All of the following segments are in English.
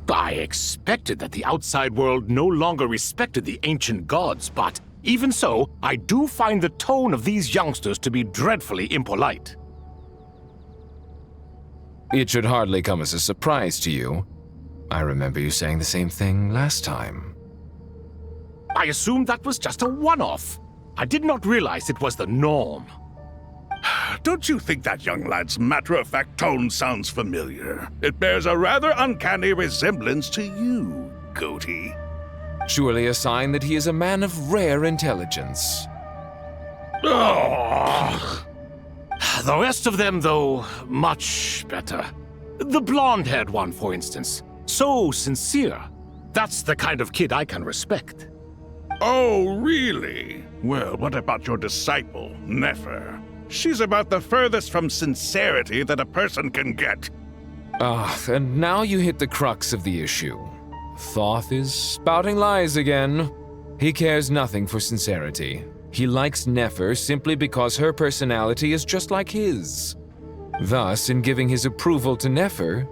I expected that the outside world no longer respected the ancient gods, but even so, I do find the tone of these youngsters to be dreadfully impolite. It should hardly come as a surprise to you. I remember you saying the same thing last time. I assumed that was just a one-off. I did not realize it was the norm. Don't you think that young lad's matter-of-fact tone sounds familiar? It bears a rather uncanny resemblance to you, Goatee. Surely a sign that he is a man of rare intelligence. Ugh. The rest of them, though, much better. The blonde-haired one, for instance. So sincere. That's the kind of kid I can respect. Oh, really? Well, what about your disciple, Nefer? She's about the furthest from sincerity that a person can get. And now you hit the crux of the issue. Thoth is spouting lies again. He cares nothing for sincerity. He likes Nefer simply because her personality is just like his. Thus, in giving his approval to Nefer,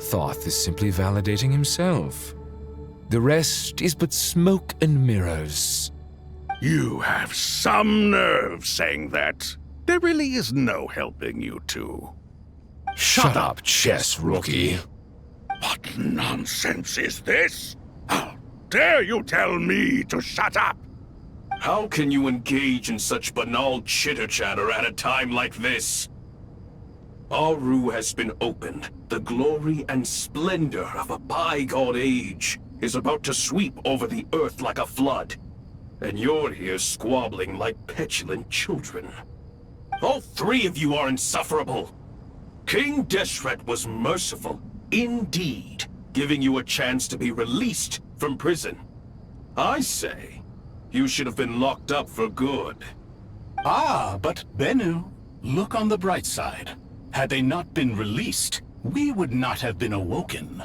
Thoth is simply validating himself. The rest is but smoke and mirrors. You have some nerve saying that. There really is no helping you two. Shut up, chess rookie. What nonsense is this? How dare you tell me to shut up? How can you engage in such banal chitter-chatter at a time like this? Aru has been opened. The glory and splendor of a bygone age is about to sweep over the earth like a flood. And you're here squabbling like petulant children. All three of you are insufferable. King Deshret was merciful, indeed, giving you a chance to be released from prison. I say, you should have been locked up for good. Ah, but Bennu, look on the bright side. Had they not been released, we would not have been awoken.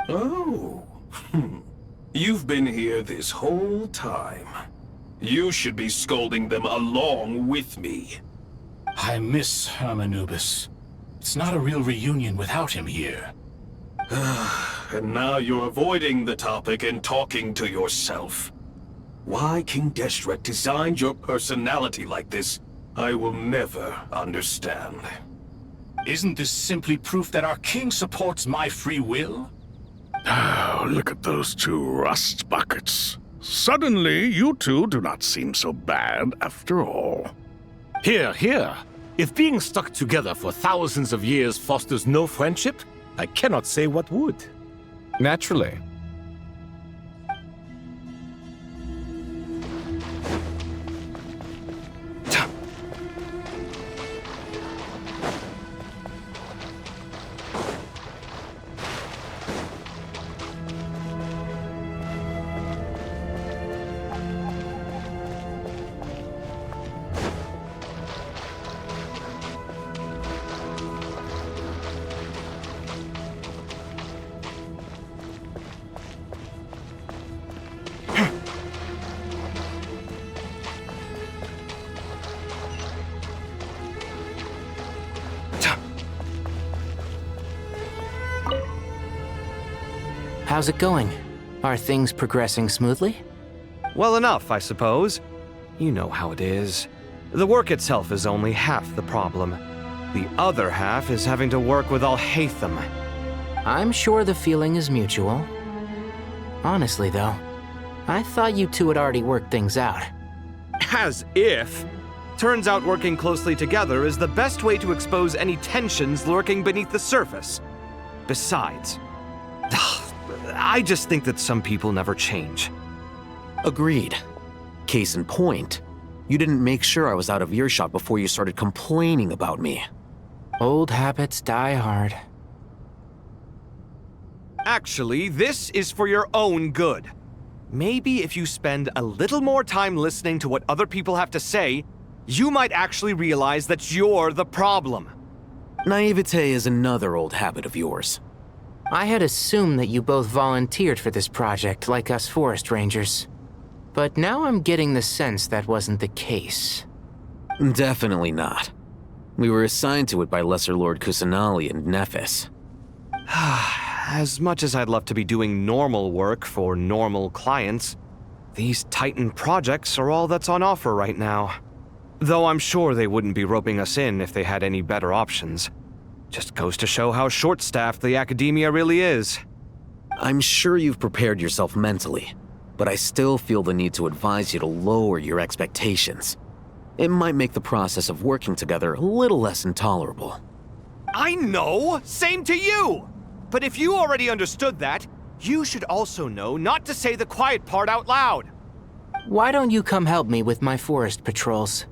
Oh, you've been here this whole time. You should be scolding them along with me. I miss Hermanubis. It's not a real reunion without him here. And now you're avoiding the topic and talking to yourself. Why King Deshret designed your personality like this, I will never understand. Isn't this simply proof that our king supports my free will? Oh, look at those two rust buckets. Suddenly, you two do not seem so bad after all. Here, here. If being stuck together for thousands of years fosters no friendship, I cannot say what would. Naturally. How's it going? Are things progressing smoothly? Well enough, I suppose. You know how it is. The work itself is only half the problem. The other half is having to work with Al-Haytham. I'm sure the feeling is mutual. Honestly, though, I thought you two had already worked things out. As if! Turns out working closely together is the best way to expose any tensions lurking beneath the surface. Besides, I just think that some people never change. Agreed. Case in point, you didn't make sure I was out of earshot before you started complaining about me. Old habits die hard. Actually, this is for your own good. Maybe if you spend a little more time listening to what other people have to say, you might actually realize that you're the problem. Naivete is another old habit of yours. I had assumed that you both volunteered for this project, like us forest rangers. But now I'm getting the sense that wasn't the case. Definitely not. We were assigned to it by Lesser Lord Kusanali and Nephis. As much as I'd love to be doing normal work for normal clients, these Titan projects are all that's on offer right now. Though I'm sure they wouldn't be roping us in if they had any better options. Just goes to show how short-staffed the academia really is. I'm sure you've prepared yourself mentally, but I still feel the need to advise you to lower your expectations. It might make the process of working together a little less intolerable. I know! Same to you! But if you already understood that, you should also know not to say the quiet part out loud. Why don't you come help me with my forest patrols?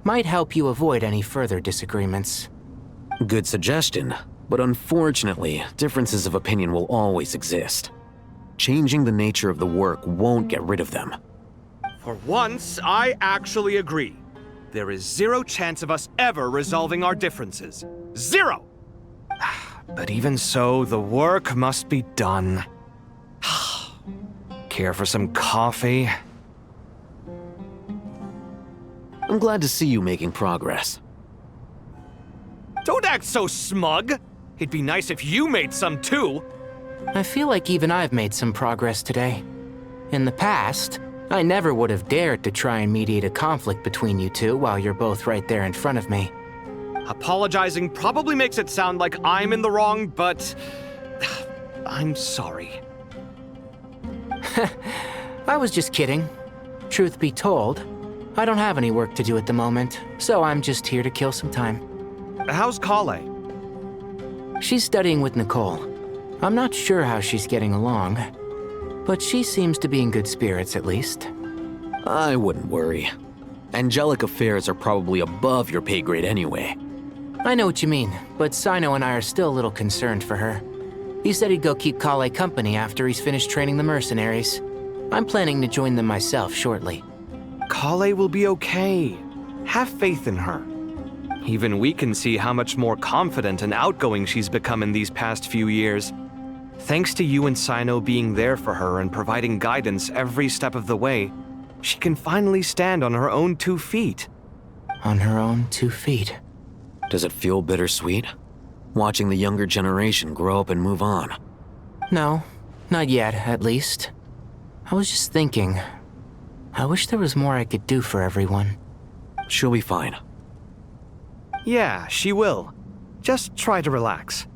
Might help you avoid any further disagreements. Good suggestion, but unfortunately, differences of opinion will always exist. Changing the nature of the work won't get rid of them. For once, I actually agree. There is zero chance of us ever resolving our differences. Zero! But even so, the work must be done. Care for some coffee? I'm glad to see you making progress. Don't act so smug! It'd be nice if you made some too! I feel like even I've made some progress today. In the past, I never would have dared to try and mediate a conflict between you two while you're both right there in front of me. Apologizing probably makes it sound like I'm in the wrong, but I'm sorry. I was just kidding. Truth be told, I don't have any work to do at the moment, so I'm just here to kill some time. How's Kale? She's studying with Nicole. I'm not sure how she's getting along, but she seems to be in good spirits at least. I wouldn't worry. Angelic affairs are probably above your pay grade anyway. I know what you mean, but Sino and I are still a little concerned for her. He said he'd go keep Kale company after he's finished training the mercenaries. I'm planning to join them myself shortly. Kale will be okay. Have faith in her. Even we can see how much more confident and outgoing she's become in these past few years. Thanks to you and Sino being there for her and providing guidance every step of the way, she can finally stand on her own 2 feet. On her own 2 feet. Does it feel bittersweet? Watching the younger generation grow up and move on? No, not yet, at least. I was just thinking, I wish there was more I could do for everyone. She'll be fine. Yeah, she will. Just try to relax.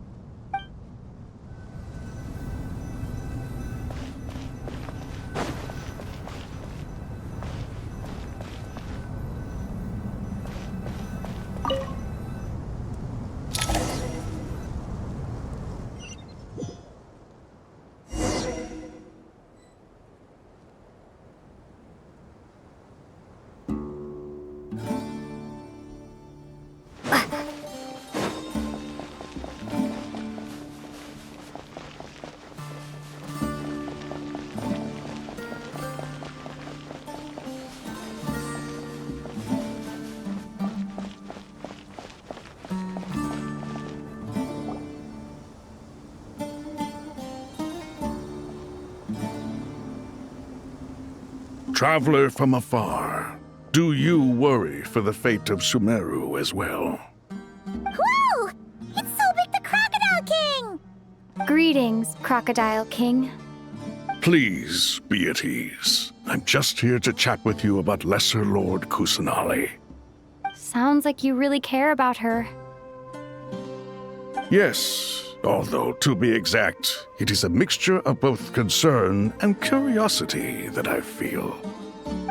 Traveler from afar, do you worry for the fate of Sumeru as well? Whoa! It's Sobek the Crocodile King! Greetings, Crocodile King. Please be at ease. I'm just here to chat with you about Lesser Lord Kusanali. Sounds like you really care about her. Yes, although to be exact, it is a mixture of both concern and curiosity that I feel.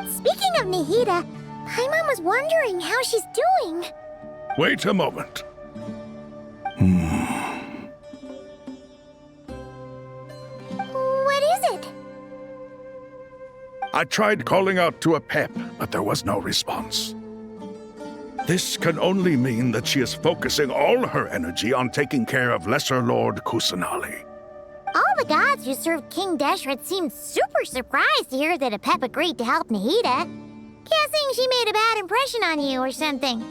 Speaking of Nihida, Paimon was wondering how she's doing. Wait a moment. What is it? I tried calling out to a pep, but there was no response. This can only mean that she is focusing all her energy on taking care of Lesser Lord Kusanali. All the gods who served King Deshret seemed super surprised to hear that Apep agreed to help Nihida. Guessing she made a bad impression on you or something.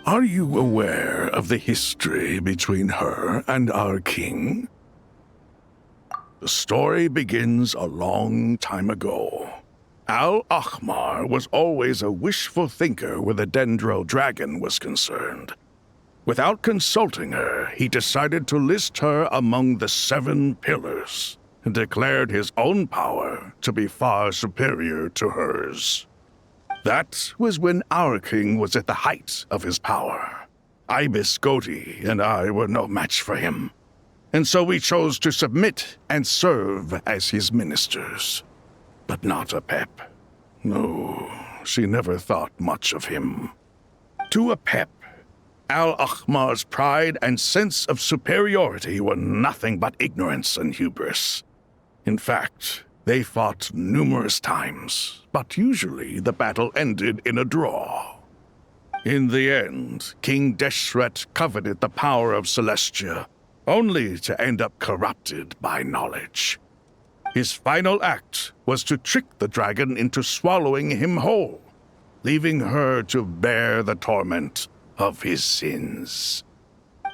Are you aware of the history between her and our king? The story begins a long time ago. Al-Ahmar was always a wishful thinker where the Dendro dragon was concerned. Without consulting her, he decided to list her among the 7 pillars and declared his own power to be far superior to hers. That was when our king was at the height of his power. Ibis Goti and I were no match for him, and so we chose to submit and serve as his ministers. But not Apep. No, she never thought much of him. To Apep, Al-Ahmar's pride and sense of superiority were nothing but ignorance and hubris. In fact, they fought numerous times, but usually the battle ended in a draw. In the end, King Deshret coveted the power of Celestia, only to end up corrupted by knowledge. His final act was to trick the dragon into swallowing him whole, leaving her to bear the torment of his sins.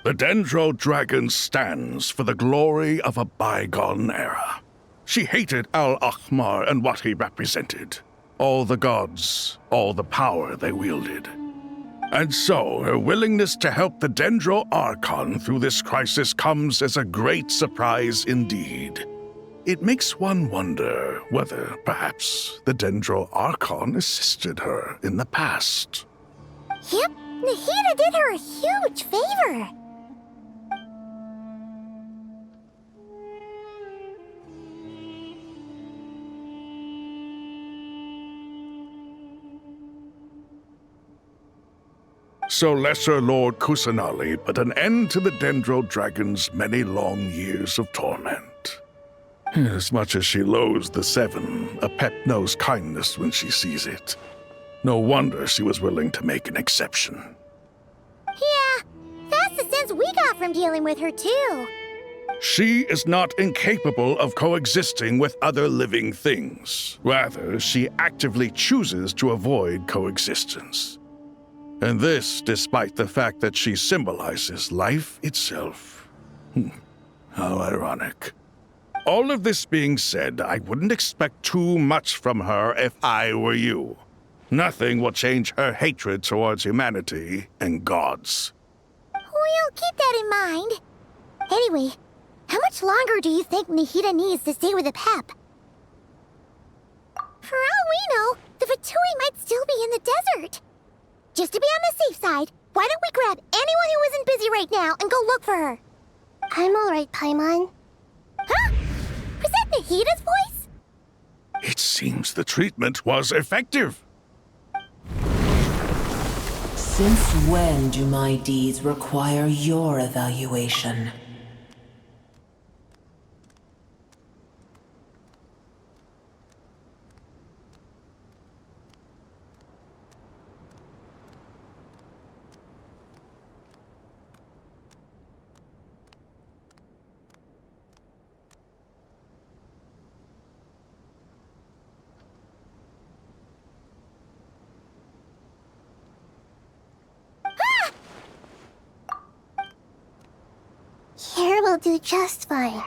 The Dendro Dragon stands for the glory of a bygone era. She hated Al-Ahmar and what he represented. All the gods, all the power they wielded. And so, her willingness to help the Dendro Archon through this crisis comes as a great surprise indeed. It makes one wonder whether, perhaps, the Dendro Archon assisted her in the past. Yep, Nahida did her a huge favor. So Lesser Lord Kusanali put an end to the Dendro Dragon's many long years of torment. As much as she loathes the 7, Apep knows kindness when she sees it. No wonder she was willing to make an exception. Yeah, that's the sense we got from dealing with her, too. She is not incapable of coexisting with other living things. Rather, she actively chooses to avoid coexistence. And this despite the fact that she symbolizes life itself. How ironic. All of this being said, I wouldn't expect too much from her if I were you. Nothing will change her hatred towards humanity and gods. We'll keep that in mind. Anyway, how much longer do you think Nahida needs to stay with Apep? For all we know, the Fatui might still be in the desert. Just to be on the safe side, why don't we grab anyone who isn't busy right now and go look for her? I'm alright, Paimon. Huh? Was that Nahida's voice? It seems the treatment was effective. Since when do my deeds require your evaluation? Here will do just fine.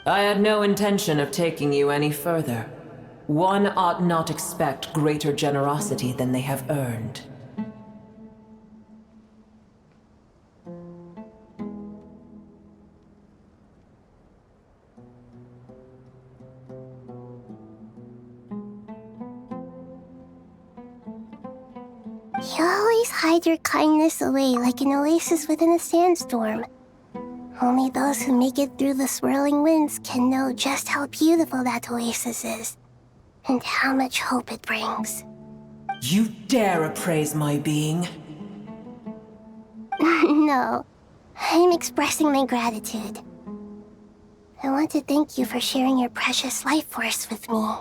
I had no intention of taking you any further. One ought not expect greater generosity than they have earned. You always hide your kindness away like an oasis within a sandstorm. Only those who make it through the swirling winds can know just how beautiful that oasis is, and how much hope it brings. You dare appraise my being? No, I'm expressing my gratitude. I want to thank you for sharing your precious life force with me.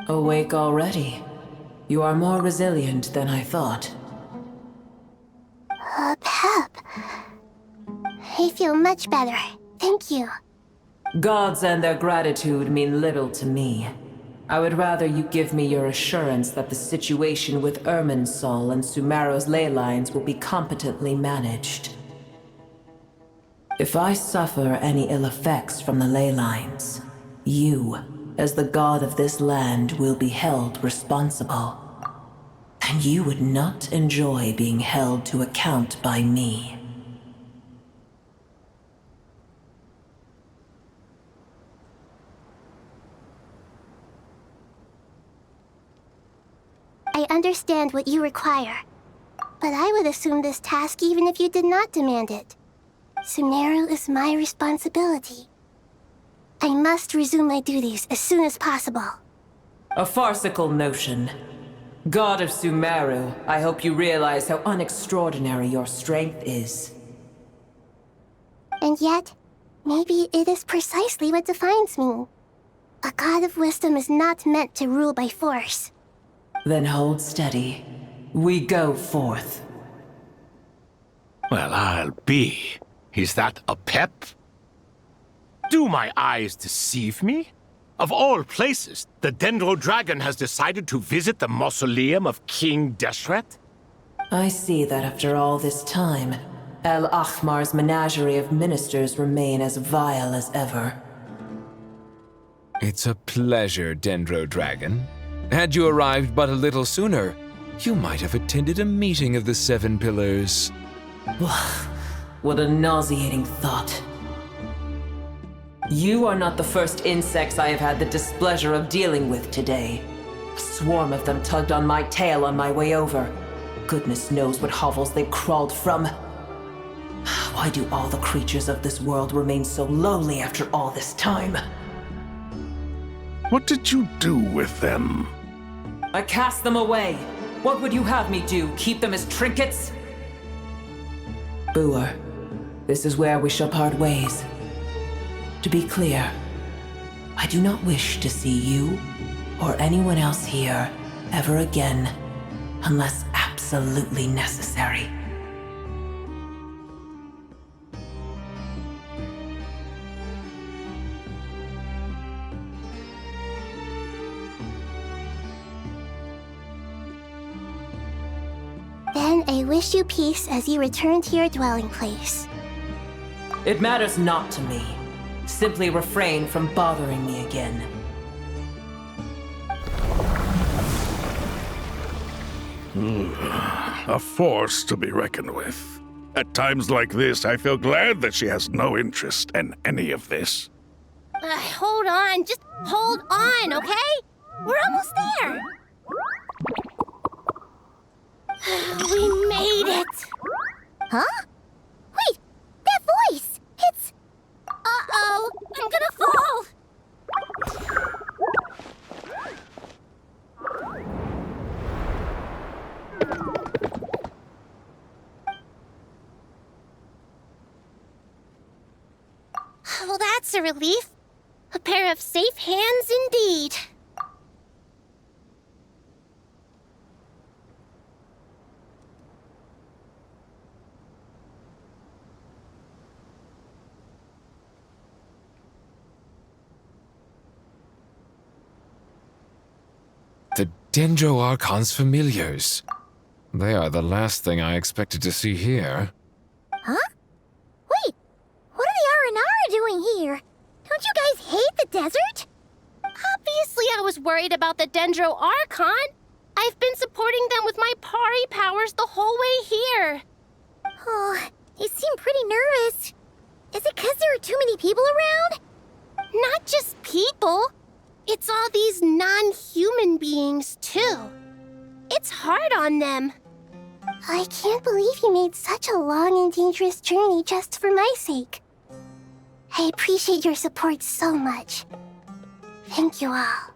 Awake already? You are more resilient than I thought. Pep. I feel much better. Thank you. Gods and their gratitude mean little to me. I would rather you give me your assurance that the situation with Irminsul and Sumeru's ley lines will be competently managed. If I suffer any ill effects from the ley lines, you, as the god of this land, will be held responsible. And you would not enjoy being held to account by me. I understand what you require, but I would assume this task even if you did not demand it. Sumeru is my responsibility. I must resume my duties as soon as possible. A farcical notion. God of Sumeru, I hope you realize how unextraordinary your strength is. And yet, maybe it is precisely what defines me. A god of wisdom is not meant to rule by force. Then hold steady. We go forth. Well, I'll be. Is that a pep? Do my eyes deceive me? Of all places, the Dendro Dragon has decided to visit the mausoleum of King Deshret? I see that after all this time, El Ahmar's menagerie of ministers remain as vile as ever. It's a pleasure, Dendro Dragon. Had you arrived but a little sooner, you might have attended a meeting of the Seven Pillars. What a nauseating thought. You are not the first insects I have had the displeasure of dealing with today. A swarm of them tugged on my tail on my way over. Goodness knows what hovels they crawled from. Why do all the creatures of this world remain so lowly after all this time? What did you do with them? I cast them away. What would you have me do? Keep them as trinkets? Boer, this is where we shall part ways. To be clear, I do not wish to see you or anyone else here ever again, unless absolutely necessary. Then I wish you peace as you return to your dwelling place. It matters not to me. Simply refrain from bothering me again. A force to be reckoned with. At times like this, I feel glad that she has no interest in any of this. Hold on, just hold on, okay? We're almost there. We made it! Huh? Wait, that voice! It's... Uh-oh, I'm gonna fall! Well, that's a relief. A pair of safe hands indeed. The Dendro Archon's familiars. They are the last thing I expected to see here. Huh? Wait, what are the Aranara doing here? Don't you guys hate the desert? Obviously I was worried about the Dendro Archon. I've been supporting them with my Pari powers the whole way here. Oh, you seem pretty nervous. Is it because there are too many people around? Not just people. It's all these non-human beings, too. It's hard on them. I can't believe you made such a long and dangerous journey just for my sake. I appreciate your support so much. Thank you all.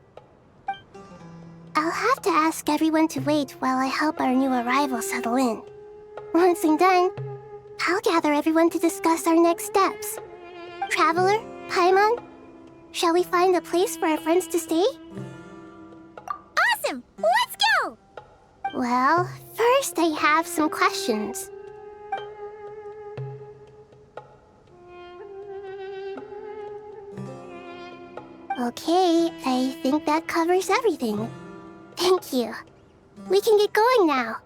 I'll have to ask everyone to wait while I help our new arrival settle in. Once I'm done, I'll gather everyone to discuss our next steps. Traveler, Paimon, shall we find a place for our friends to stay? Awesome! Let's go! Well, first I have some questions. Okay, I think that covers everything. Thank you. We can get going now.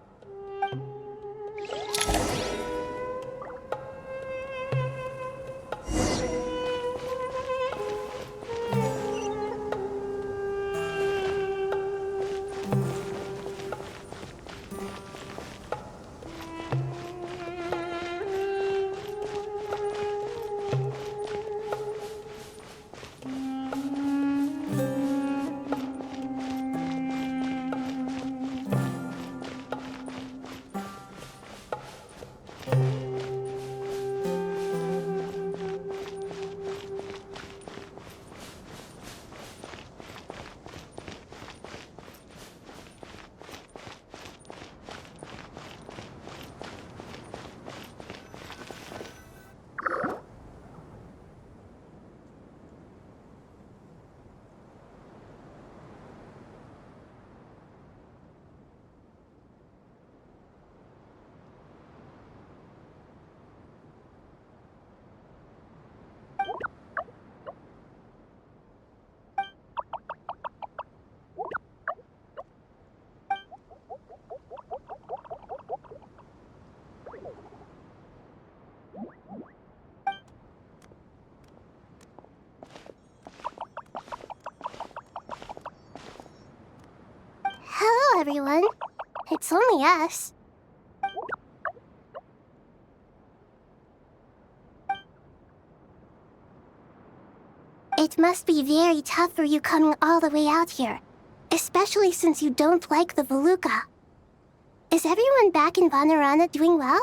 Hello, everyone. It's only us. It must be very tough for you coming all the way out here, especially since you don't like the Voluka. Is everyone back in Vanarana doing well?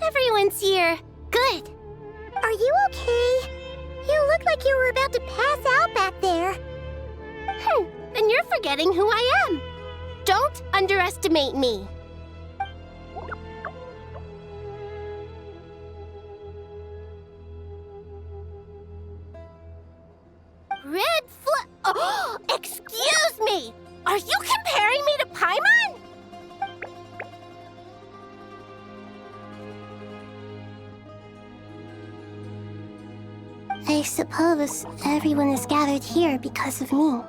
Everyone's here. Good. Are you okay? You look like you were about to pass out back there. Then you're forgetting who I am. Don't underestimate me. Red flag. Oh, excuse me. Are you comparing me to Paimon? I suppose everyone is gathered here because of me.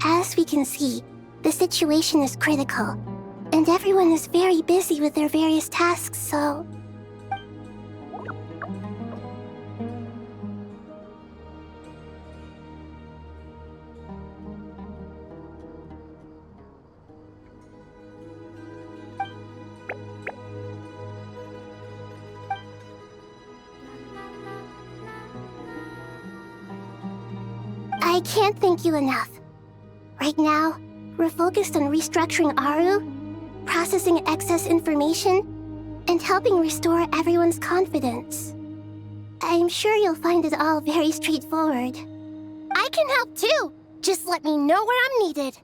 As we can see, the situation is critical, and everyone is very busy with their various tasks, so... I can't thank you enough. Right now, we're focused on restructuring Aru, processing excess information, and helping restore everyone's confidence. I'm sure you'll find it all very straightforward. I can help too. Just let me know where I'm needed.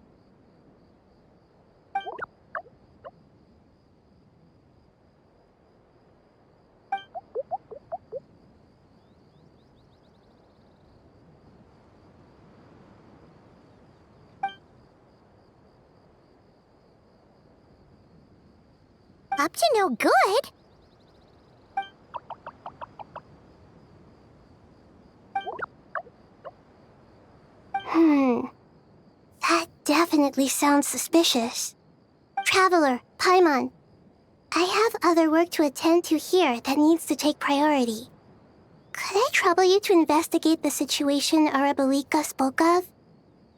Up to no good? That definitely sounds suspicious. Traveler, Paimon, I have other work to attend to here that needs to take priority. Could I trouble you to investigate the situation Arabalika spoke of?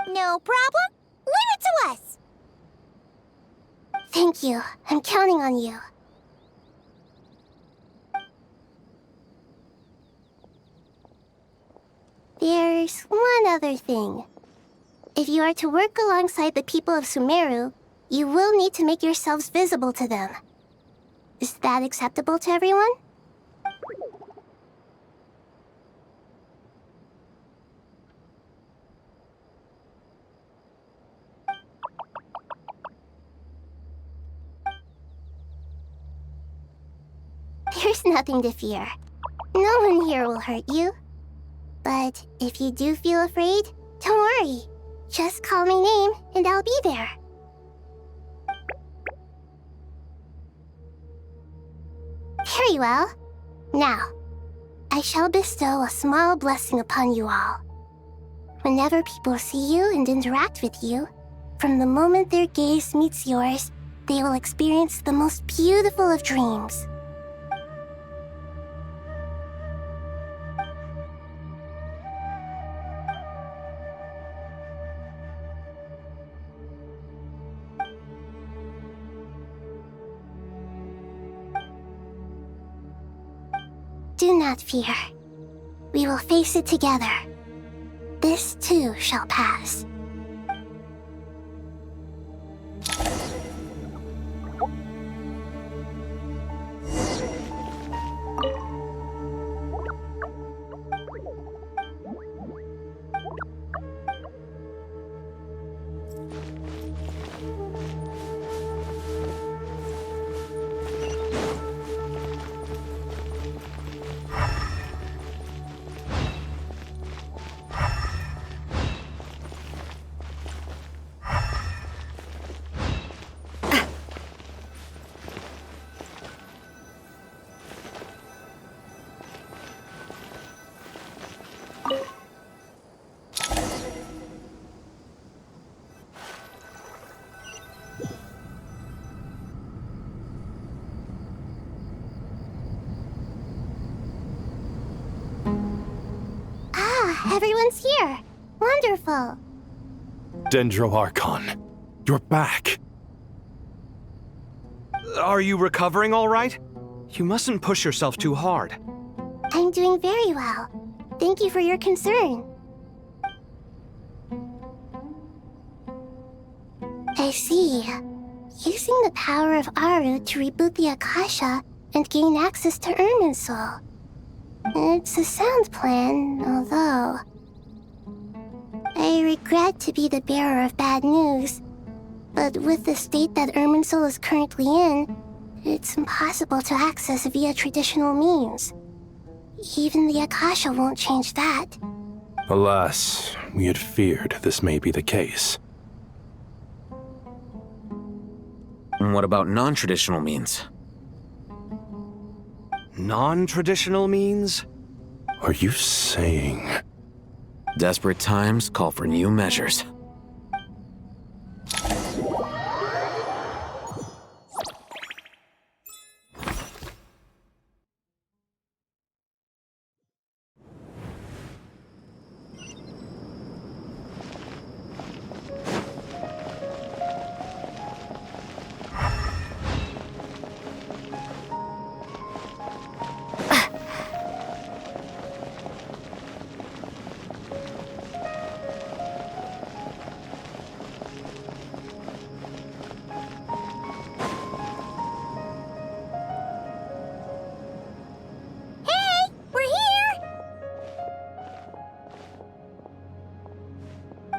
No problem. Leave it to us. Thank you. I'm counting on you. There's one other thing. If you are to work alongside the people of Sumeru, you will need to make yourselves visible to them. Is that acceptable to everyone? There's nothing to fear. No one here will hurt you. But if you do feel afraid, don't worry. Just call my name and I'll be there. Very well. Now, I shall bestow a small blessing upon you all. Whenever people see you and interact with you, from the moment their gaze meets yours, they will experience the most beautiful of dreams. Do not fear. We will face it together. This too shall pass. Everyone's here. Wonderful. Dendro-Archon, you're back. Are you recovering all right? You mustn't push yourself too hard. I'm doing very well. Thank you for your concern. I see. Using the power of Aru to reboot the Akasha and gain access to Irminsul. It's a sound plan, although... I regret to be the bearer of bad news, but with the state that Irminsul is currently in, it's impossible to access via traditional means. Even the Akasha won't change that. Alas, we had feared this may be the case. And what about non-traditional means? Non-traditional means? Are you saying... Desperate times call for new measures.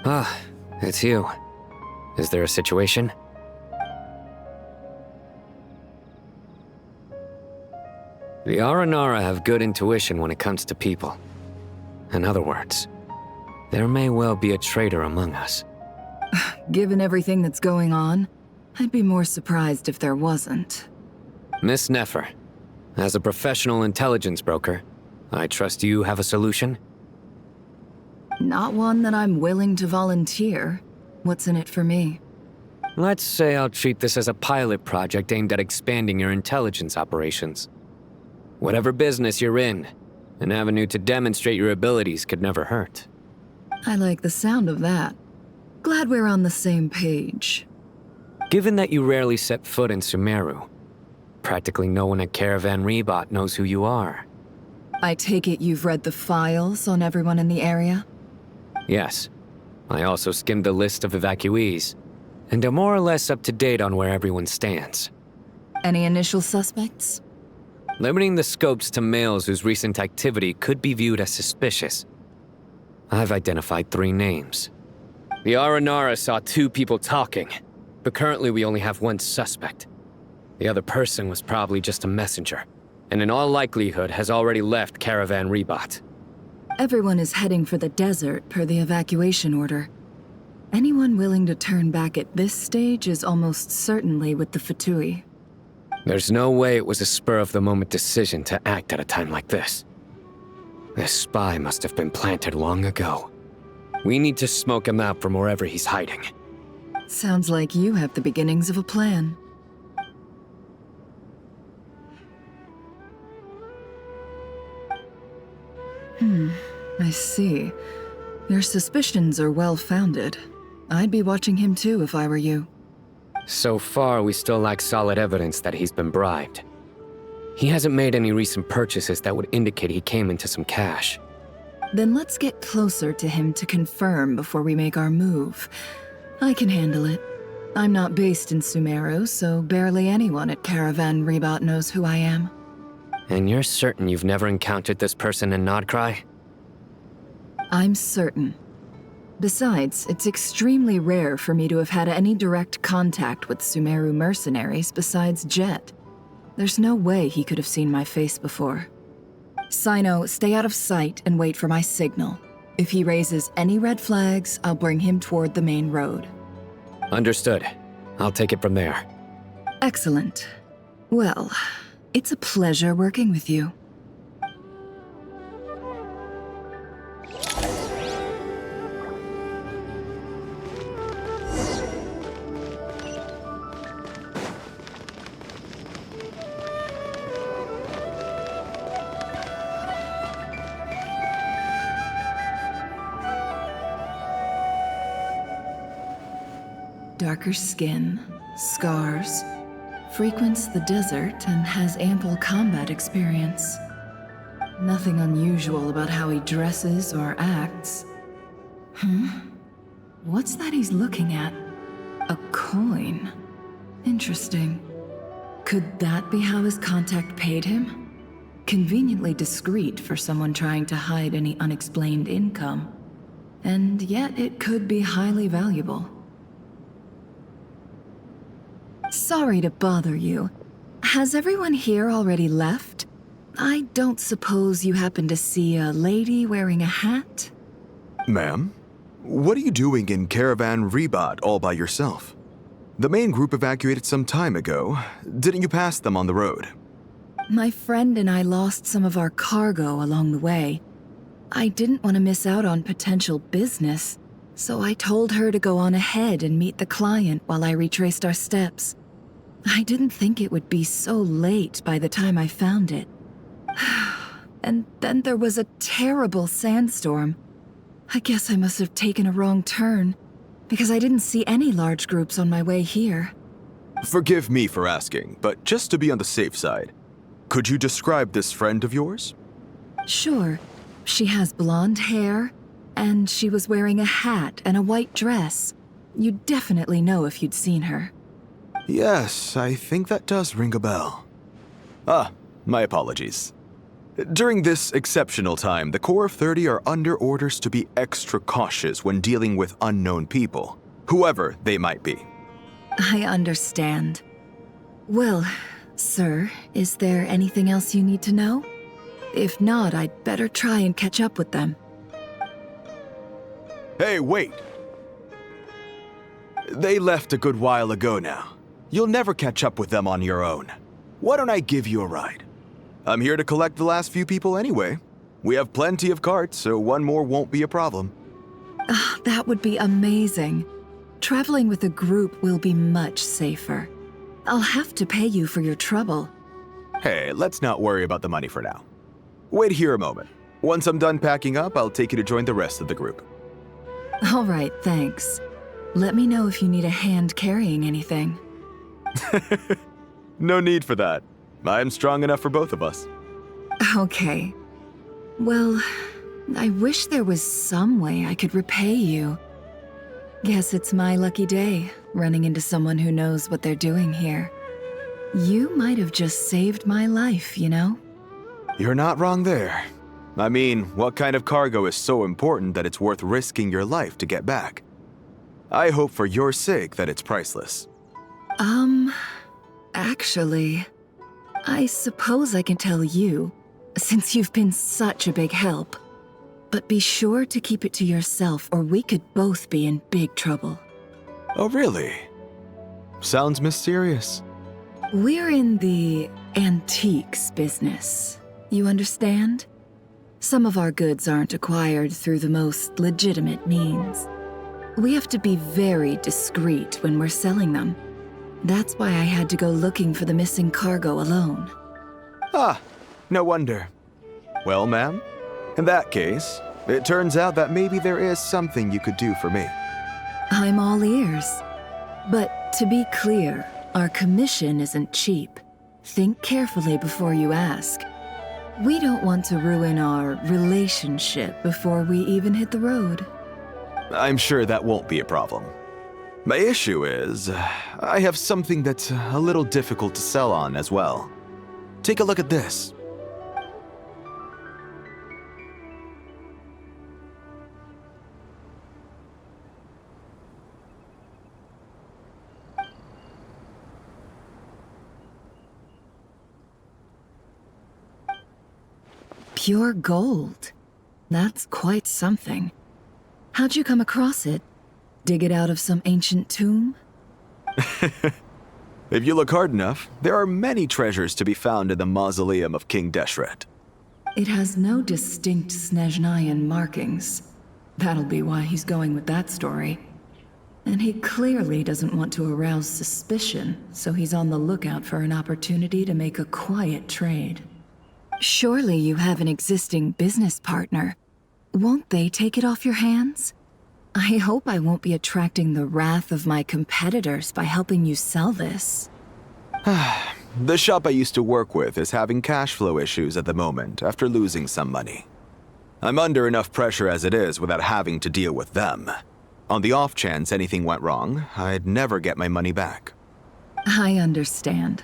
Ah, it's you. Is there a situation? The Aranara have good intuition when it comes to people. In other words, there may well be a traitor among us. Given everything that's going on, I'd be more surprised if there wasn't. Miss Nefer, as a professional intelligence broker, I trust you have a solution? Not one that I'm willing to volunteer. What's in it for me? Let's say I'll treat this as a pilot project aimed at expanding your intelligence operations. Whatever business you're in, an avenue to demonstrate your abilities could never hurt. I like the sound of that. Glad we're on the same page. Given that you rarely set foot in Sumeru, practically no one at Caravan Rebot knows who you are. I take it you've read the files on everyone in the area? Yes. I also skimmed the list of evacuees, and am more or less up to date on where everyone stands. Any initial suspects? Limiting the scopes to males whose recent activity could be viewed as suspicious. I've identified 3 names. The Aranara saw 2 people talking, but currently we only have 1 suspect. The other person was probably just a messenger, and in all likelihood has already left Caravan Rebot. Everyone is heading for the desert per the evacuation order. Anyone willing to turn back at this stage is almost certainly with the Fatui. There's no way it was a spur-of-the-moment decision to act at a time like this. This spy must have been planted long ago. We need to smoke him out from wherever he's hiding. Sounds like you have the beginnings of a plan. I see. Your suspicions are well-founded. I'd be watching him too if I were you. So far, we still lack solid evidence that he's been bribed. He hasn't made any recent purchases that would indicate he came into some cash. Then let's get closer to him to confirm before we make our move. I can handle it. I'm not based in Sumeru, so barely anyone at Caravan Rebot knows who I am. And you're certain you've never encountered this person in Nod-Krai? I'm certain. Besides, it's extremely rare for me to have had any direct contact with Sumeru mercenaries besides Jet. There's no way he could have seen my face before. Sino, stay out of sight and wait for my signal. If he raises any red flags, I'll bring him toward the main road. Understood. I'll take it from there. Excellent. Well, it's a pleasure working with you. Darker skin, scars, frequents the desert and has ample combat experience. Nothing unusual about how he dresses or acts. What's that he's looking at? A coin. Interesting. Could that be how his contact paid him? Conveniently discreet for someone trying to hide any unexplained income. And yet it could be highly valuable. Sorry to bother you. Has everyone here already left? I don't suppose you happen to see a lady wearing a hat? Ma'am? What are you doing in Caravan Rebot all by yourself? The main group evacuated some time ago. Didn't you pass them on the road? My friend and I lost some of our cargo along the way. I didn't want to miss out on potential business, so I told her to go on ahead and meet the client while I retraced our steps. I didn't think it would be so late by the time I found it. And then there was a terrible sandstorm. I guess I must have taken a wrong turn, because I didn't see any large groups on my way here. Forgive me for asking, but just to be on the safe side, could you describe this friend of yours? Sure. She has blonde hair, and she was wearing a hat and a white dress. You'd definitely know if you'd seen her. Yes, I think that does ring a bell. My apologies. During this exceptional time, the Corps of 30 are under orders to be extra cautious when dealing with unknown people, whoever they might be. I understand. Well, sir, is there anything else you need to know? If not, I'd better try and catch up with them. Hey, wait! They left a good while ago now. You'll never catch up with them on your own. Why don't I give you a ride? I'm here to collect the last few people anyway. We have plenty of carts, so one more won't be a problem. That would be amazing. Traveling with a group will be much safer. I'll have to pay you for your trouble. Hey, let's not worry about the money for now. Wait here a moment. Once I'm done packing up, I'll take you to join the rest of the group. All right, thanks. Let me know if you need a hand carrying anything. No need for that. I'm strong enough for both of us. Okay. Well, I wish there was some way I could repay you. Guess it's my lucky day, running into someone who knows what they're doing here. You might have just saved my life, you know? You're not wrong there. I mean, what kind of cargo is so important that it's worth risking your life to get back? I hope for your sake that it's priceless. Actually, I suppose I can tell you, since you've been such a big help. But be sure to keep it to yourself, or we could both be in big trouble. Oh, really? Sounds mysterious. We're in the antiques business. You understand? Some of our goods aren't acquired through the most legitimate means. We have to be very discreet when we're selling them. That's why I had to go looking for the missing cargo alone. Ah, no wonder. Well, ma'am, in that case, it turns out that maybe there is something you could do for me. I'm all ears. But to be clear, our commission isn't cheap. Think carefully before you ask. We don't want to ruin our relationship before we even hit the road. I'm sure that won't be a problem. My issue is, I have something that's a little difficult to sell on as well. Take a look at this. Pure gold. That's quite something. How'd you come across it? Dig it out of some ancient tomb? If you look hard enough, there are many treasures to be found in the mausoleum of King Deshret. It has no distinct Snezhnayan markings. That'll be why he's going with that story. And he clearly doesn't want to arouse suspicion, so he's on the lookout for an opportunity to make a quiet trade. Surely you have an existing business partner. Won't they take it off your hands? I hope I won't be attracting the wrath of my competitors by helping you sell this. The shop I used to work with is having cash flow issues at the moment after losing some money. I'm under enough pressure as it is without having to deal with them. On the off chance anything went wrong, I'd never get my money back. I understand.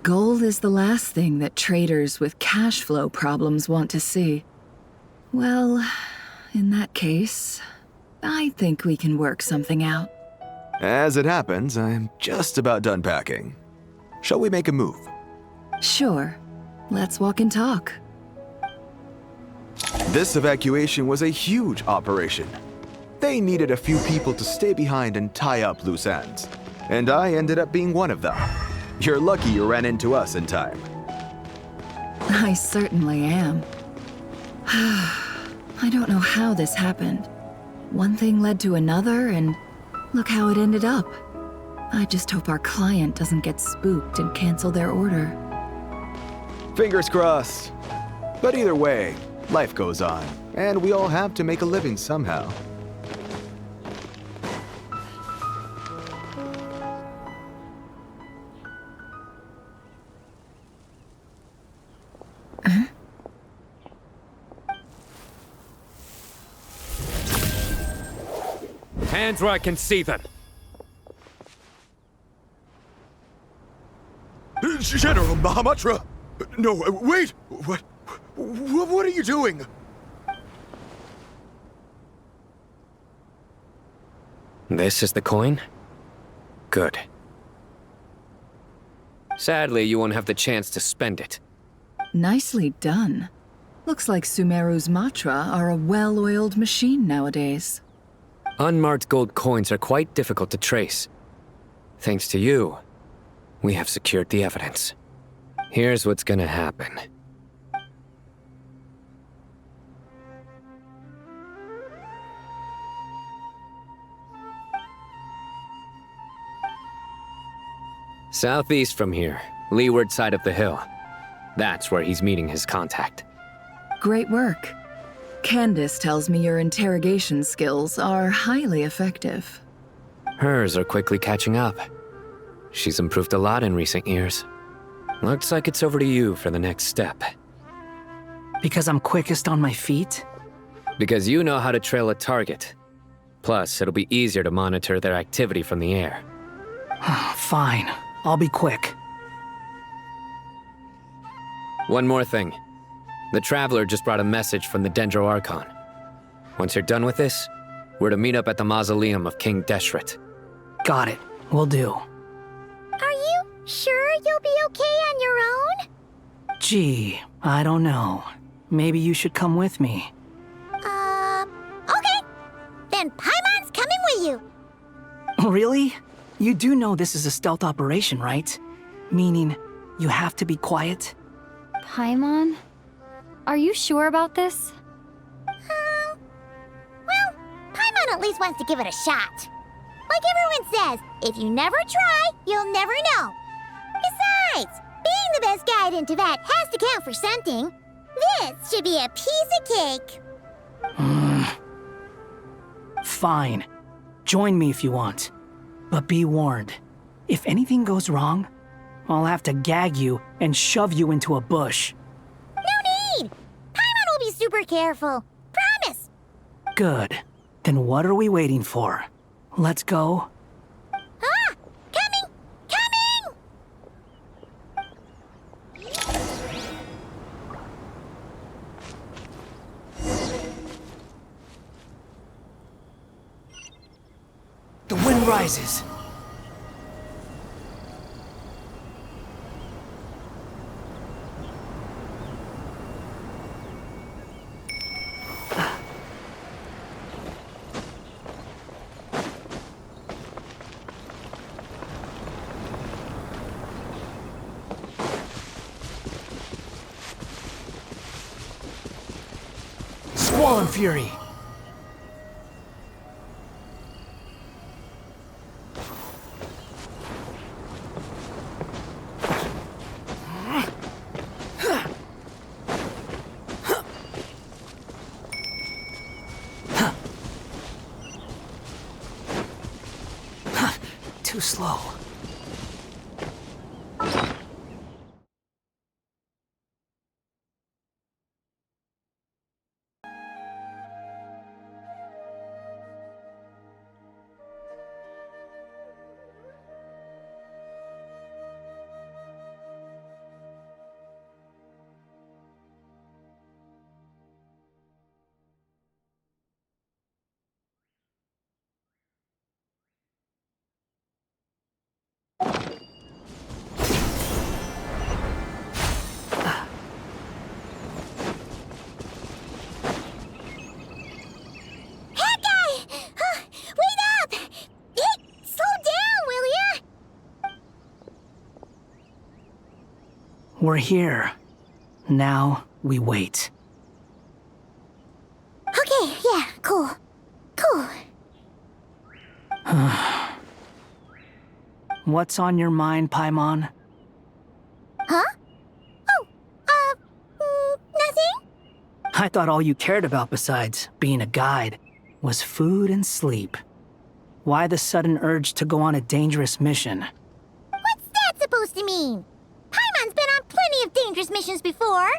Gold is the last thing that traders with cash flow problems want to see. Well, in that case, I think we can work something out. As it happens, I'm just about done packing. Shall we make a move? Sure. Let's walk and talk. This evacuation was a huge operation. They needed a few people to stay behind and tie up loose ends. And I ended up being one of them. You're lucky you ran into us in time. I certainly am. I don't know how this happened. One thing led to another, and look how it ended up. I just hope our client doesn't get spooked and cancel their order. Fingers crossed. But either way, life goes on, and we all have to make a living somehow. Hands where I can see them. General Mahamatra! No, wait! What are you doing? This is the coin? Good. Sadly, you won't have the chance to spend it. Nicely done. Looks like Sumeru's mantra are a well-oiled machine nowadays. Unmarked gold coins are quite difficult to trace. Thanks to you, we have secured the evidence. Here's what's gonna happen. Southeast from here, leeward side of the hill. That's where he's meeting his contact. Great work. Candace tells me your interrogation skills are highly effective. Hers are quickly catching up. She's improved a lot in recent years. Looks like it's over to you for the next step. Because I'm quickest on my feet? Because you know how to trail a target. Plus, it'll be easier to monitor their activity from the air. Fine. I'll be quick. One more thing. The Traveler just brought a message from the Dendro Archon. Once you're done with this, we're to meet up at the mausoleum of King Deshret. Got it. Will do. Are you sure you'll be okay on your own? Gee, I don't know. Maybe you should come with me. Really? You do know this is a stealth operation, right? Meaning, you have to be quiet? Paimon? Are you sure about this? Well, Paimon at least wants to give it a shot. Like everyone says, if you never try, you'll never know. Besides, being the best guide in Tibet has to count for something. This should be a piece of cake. Fine. Join me if you want. But be warned, if anything goes wrong, I'll have to gag you and shove you into a bush. No need! Paimon will be super careful. Promise! Good. Then what are we waiting for? Let's go. Ah! Coming! Coming! The wind rises. Squall fury. Too slow. We're here. Now we wait. Okay, yeah, cool. Cool. What's on your mind, Paimon? Huh? Nothing? I thought all you cared about besides being a guide was food and sleep. Why the sudden urge to go on a dangerous mission? What's that supposed to mean? Paimon's been on plenty of dangerous missions before.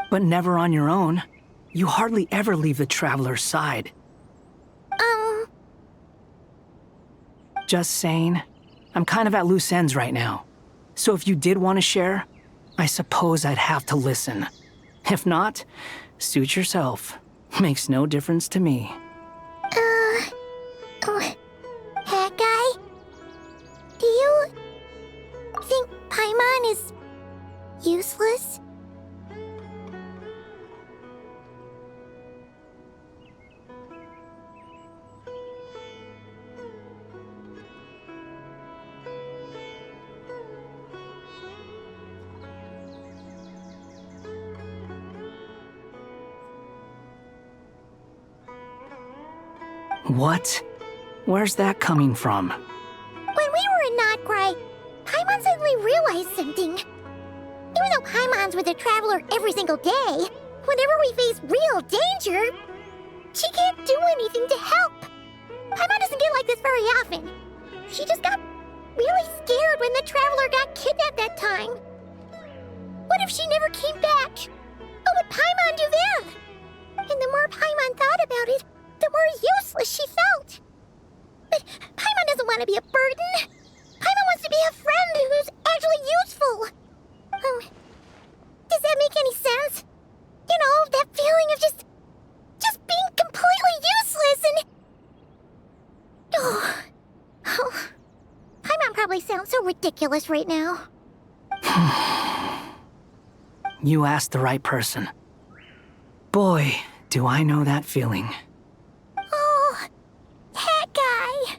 But never on your own. You hardly ever leave the traveler's side. Just saying. I'm kind of at loose ends right now. So if you did want to share, I suppose I'd have to listen. If not, suit yourself. Makes no difference to me. Hat guy? Do you think Paimon is useless? What? Where's that coming from? When we were in Nod-Krai, Paimon suddenly realized something. Even though Paimon's with a traveler every single day, whenever we face real danger, she can't do anything to help. Paimon doesn't get like this very often. She just got really scared when the traveler got kidnapped that time. What if she never came back? What would Paimon do then? And the more Paimon thought about it, the more useless she felt. But Paimon doesn't want to be a burden. Paimon wants to be a friend who's actually useful. Does that make any sense? You know, that feeling of just being completely useless and... Oh, Paimon probably sounds so ridiculous right now. You asked the right person. Boy, do I know that feeling. Oh, that guy.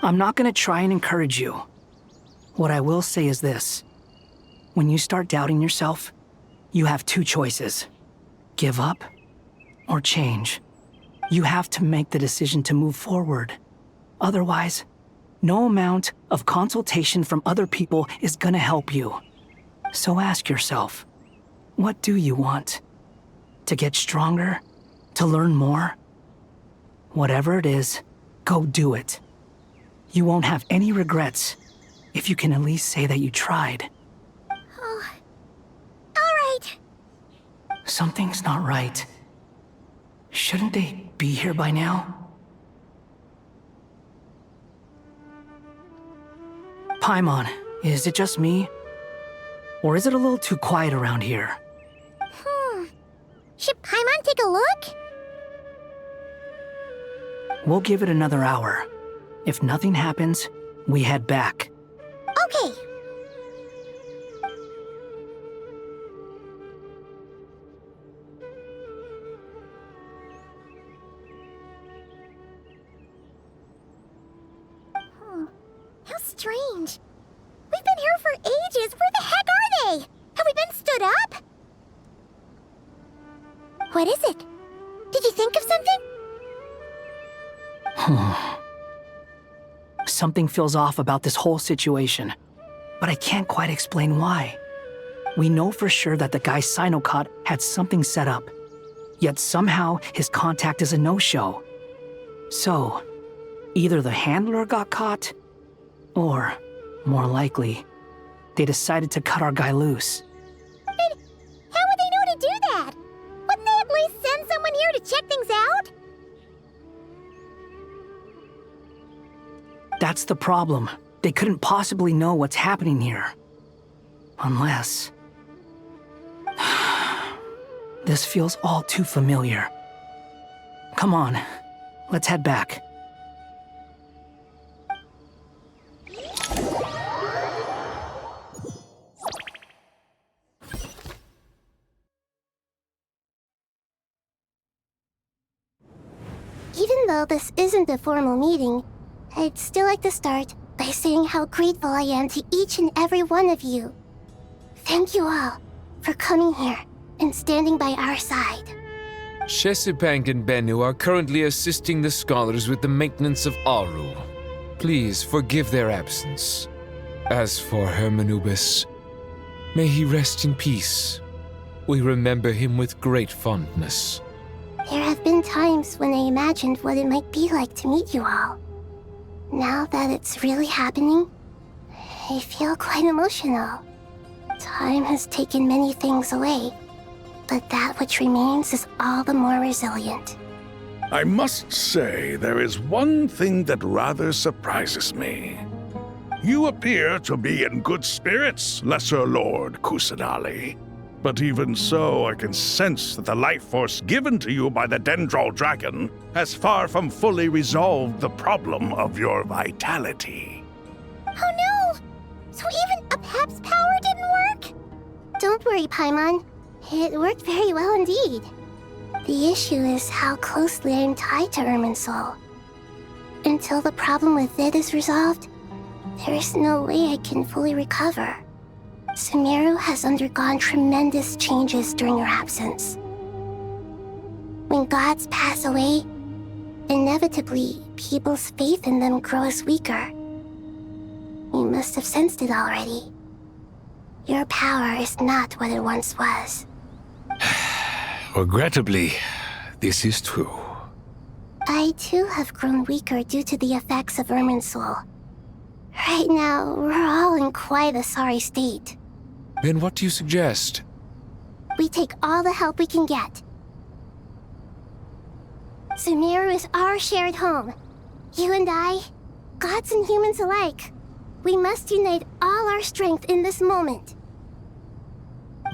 I'm not gonna try and encourage you. What I will say is this. When you start doubting yourself, you have two choices. Give up or change. You have to make the decision to move forward. Otherwise, no amount of consultation from other people is gonna help you. So ask yourself, what do you want? To get stronger? To learn more? Whatever it is, go do it. You won't have any regrets if you can at least say that you tried. Oh. All right. Something's not right. Shouldn't they be here by now? Paimon, is it just me? Or is it a little too quiet around here? Should Paimon take a look? We'll give it another hour. If nothing happens, we head back. Okay. How strange. We've been here for ages. Where the heck are they? Have we been stood up? What is it? Did you think of something? Something feels off about this whole situation, but I can't quite explain why. We know for sure that the guy Sinocot had something set up, yet somehow his contact is a no-show. So, either the handler got caught, or, more likely, they decided to cut our guy loose. But how would they know to do that? Wouldn't they at least send someone here to check things out? That's the problem. They couldn't possibly know what's happening here. Unless... This feels all too familiar. Come on, let's head back. Even though this isn't a formal meeting, I'd still like to start by saying how grateful I am to each and every one of you. Thank you all for coming here and standing by our side. Shesipank and Bennu are currently assisting the scholars with the maintenance of Aru. Please forgive their absence. As for Hermanubis, may he rest in peace. We remember him with great fondness. There have been times when I imagined what it might be like to meet you all. Now that it's really happening, I feel quite emotional. Time has taken many things away, but that which remains is all the more resilient. I must say, there is one thing that rather surprises me. You appear to be in good spirits, Lesser Lord Kusanali. But even so, I can sense that the life force given to you by the Dendral Dragon has far from fully resolved the problem of your vitality. Oh no! So even Apep's power didn't work? Don't worry, Paimon. It worked very well indeed. The issue is how closely I'm tied to Irminsul. Until the problem with it is resolved, there is no way I can fully recover. Sumeru has undergone tremendous changes during your absence. When gods pass away, inevitably, people's faith in them grows weaker. You must have sensed it already. Your power is not what it once was. Regrettably, this is true. I too have grown weaker due to the effects of Irminsul. Right now, we're all in quite a sorry state. Then what do you suggest? We take all the help we can get. Sumeru is our shared home. You and I, gods and humans alike. We must unite all our strength in this moment.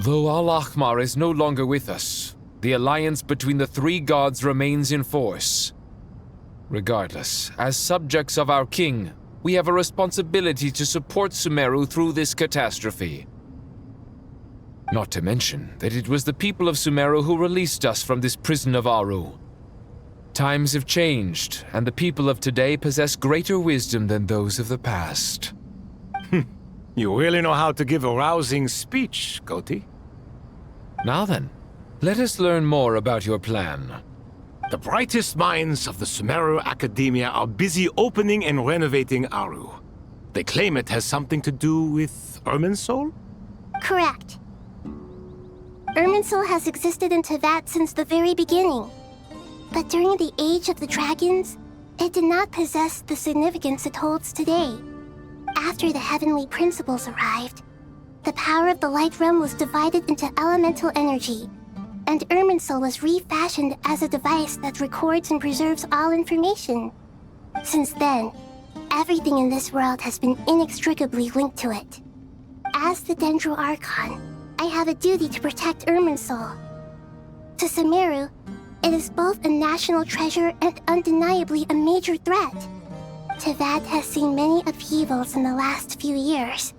Though Al-Ahmar is no longer with us, the alliance between the three gods remains in force. Regardless, as subjects of our king, we have a responsibility to support Sumeru through this catastrophe. Not to mention that it was the people of Sumeru who released us from this prison of Aru. Times have changed, and the people of today possess greater wisdom than those of the past. You really know how to give a rousing speech, Goti. Now then, let us learn more about your plan. The brightest minds of the Sumeru Academia are busy opening and renovating Aru. They claim it has something to do with Irminsul? Correct. Irminsul has existed in Teyvat since the very beginning. But during the Age of the Dragons, it did not possess the significance it holds today. After the heavenly principles arrived, the power of the Light Realm was divided into elemental energy, and Irminsul was refashioned as a device that records and preserves all information. Since then, everything in this world has been inextricably linked to it. As the Dendro Archon, I have a duty to protect Irminsul. To Sumeru, it is both a national treasure and undeniably a major threat. Teyvat has seen many upheavals in the last few years.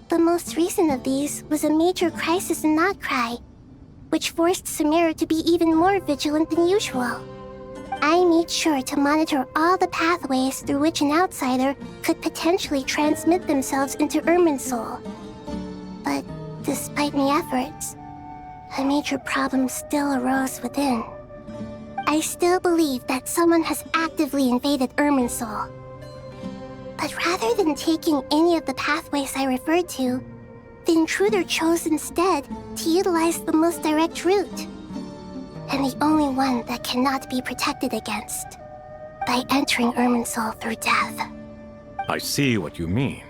The most recent of these was a major crisis in Nod-Krai, which forced Sumeru to be even more vigilant than usual. I made sure to monitor all the pathways through which an outsider could potentially transmit themselves into Irminsul. But despite my efforts, a major problem still arose within. I still believe that someone has actively invaded Irminsul. But rather than taking any of the pathways I referred to, the intruder chose instead to utilize the most direct route, and the only one that cannot be protected against, by entering Irminsul through death. I see what you mean.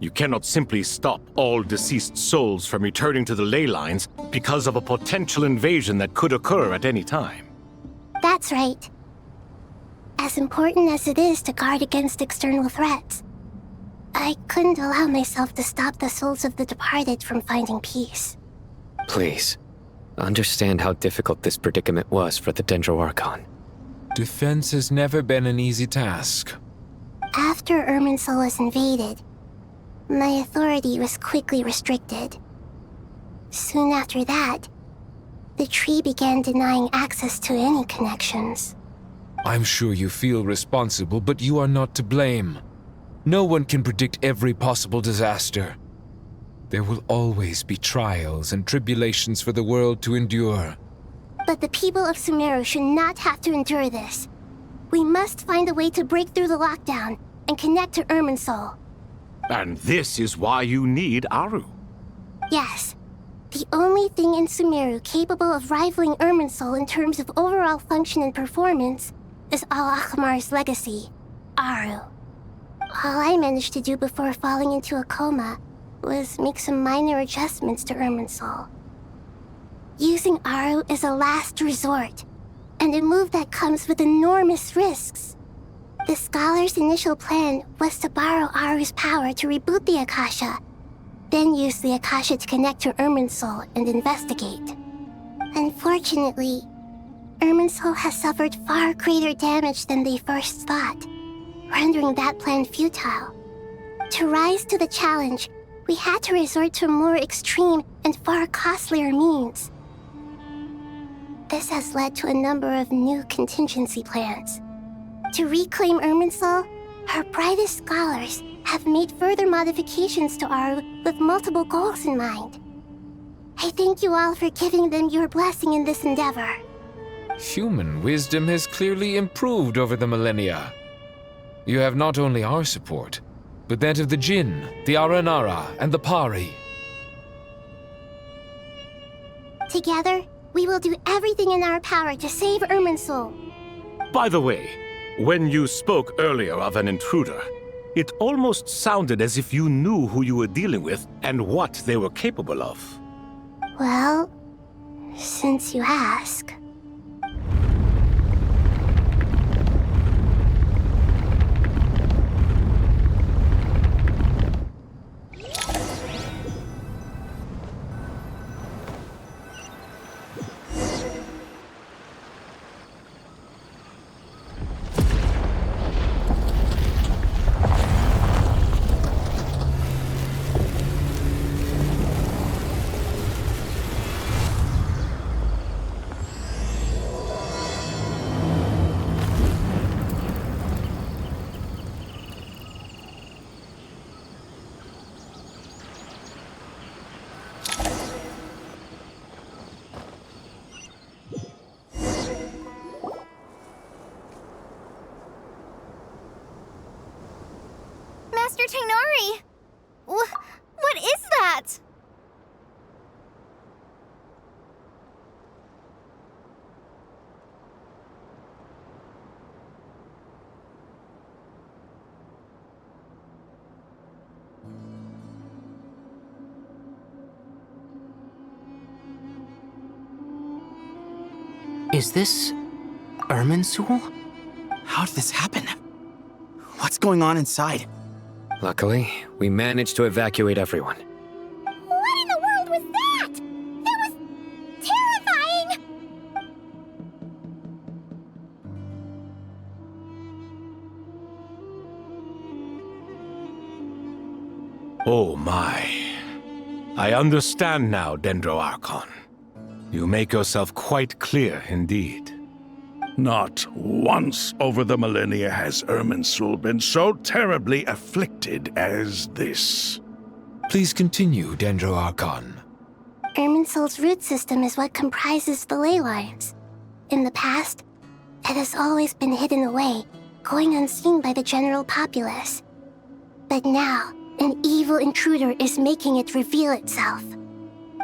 You cannot simply stop all deceased souls from returning to the ley lines because of a potential invasion that could occur at any time. That's right. As important as it is to guard against external threats, I couldn't allow myself to stop the souls of the departed from finding peace. Please, understand how difficult this predicament was for the Dendro Archon. Defense has never been an easy task. After Irminsul was invaded, my authority was quickly restricted. Soon after that, the tree began denying access to any connections. I'm sure you feel responsible, but you are not to blame. No one can predict every possible disaster. There will always be trials and tribulations for the world to endure. But the people of Sumeru should not have to endure this. We must find a way to break through the lockdown and connect to Irminsul. And this is why you need Aru. Yes. The only thing in Sumeru capable of rivaling Irminsul in terms of overall function and performance is Al-Akhmar's legacy, Aru. All I managed to do before falling into a coma was make some minor adjustments to Irminsul. Using Aru is a last resort, and a move that comes with enormous risks. The Scholar's initial plan was to borrow Aru's power to reboot the Akasha, then use the Akasha to connect to Irminsul and investigate. Unfortunately, Irminsul has suffered far greater damage than they first thought, rendering that plan futile. To rise to the challenge, we had to resort to more extreme and far costlier means. This has led to a number of new contingency plans. To reclaim Irminsul, our brightest scholars have made further modifications to Aru with multiple goals in mind. I thank you all for giving them your blessing in this endeavor. Human wisdom has clearly improved over the millennia. You have not only our support, but that of the Jinn, the Aranara, and the Pari. Together, we will do everything in our power to save Irminsul. By the way, when you spoke earlier of an intruder, it almost sounded as if you knew who you were dealing with and what they were capable of. Well, since you ask. Master Tainari! What is that? Is this Irminsul? How did this happen? What's going on inside? Luckily, we managed to evacuate everyone. What in the world was that? That was terrifying! Oh my. I understand now, Dendro Archon. You make yourself quite clear indeed. Not once over the millennia has Irminsul been so terribly afflicted as this. Please continue, Dendro Archon. Irminsul's root system is what comprises the ley lines. In the past, it has always been hidden away, going unseen by the general populace. But now, an evil intruder is making it reveal itself.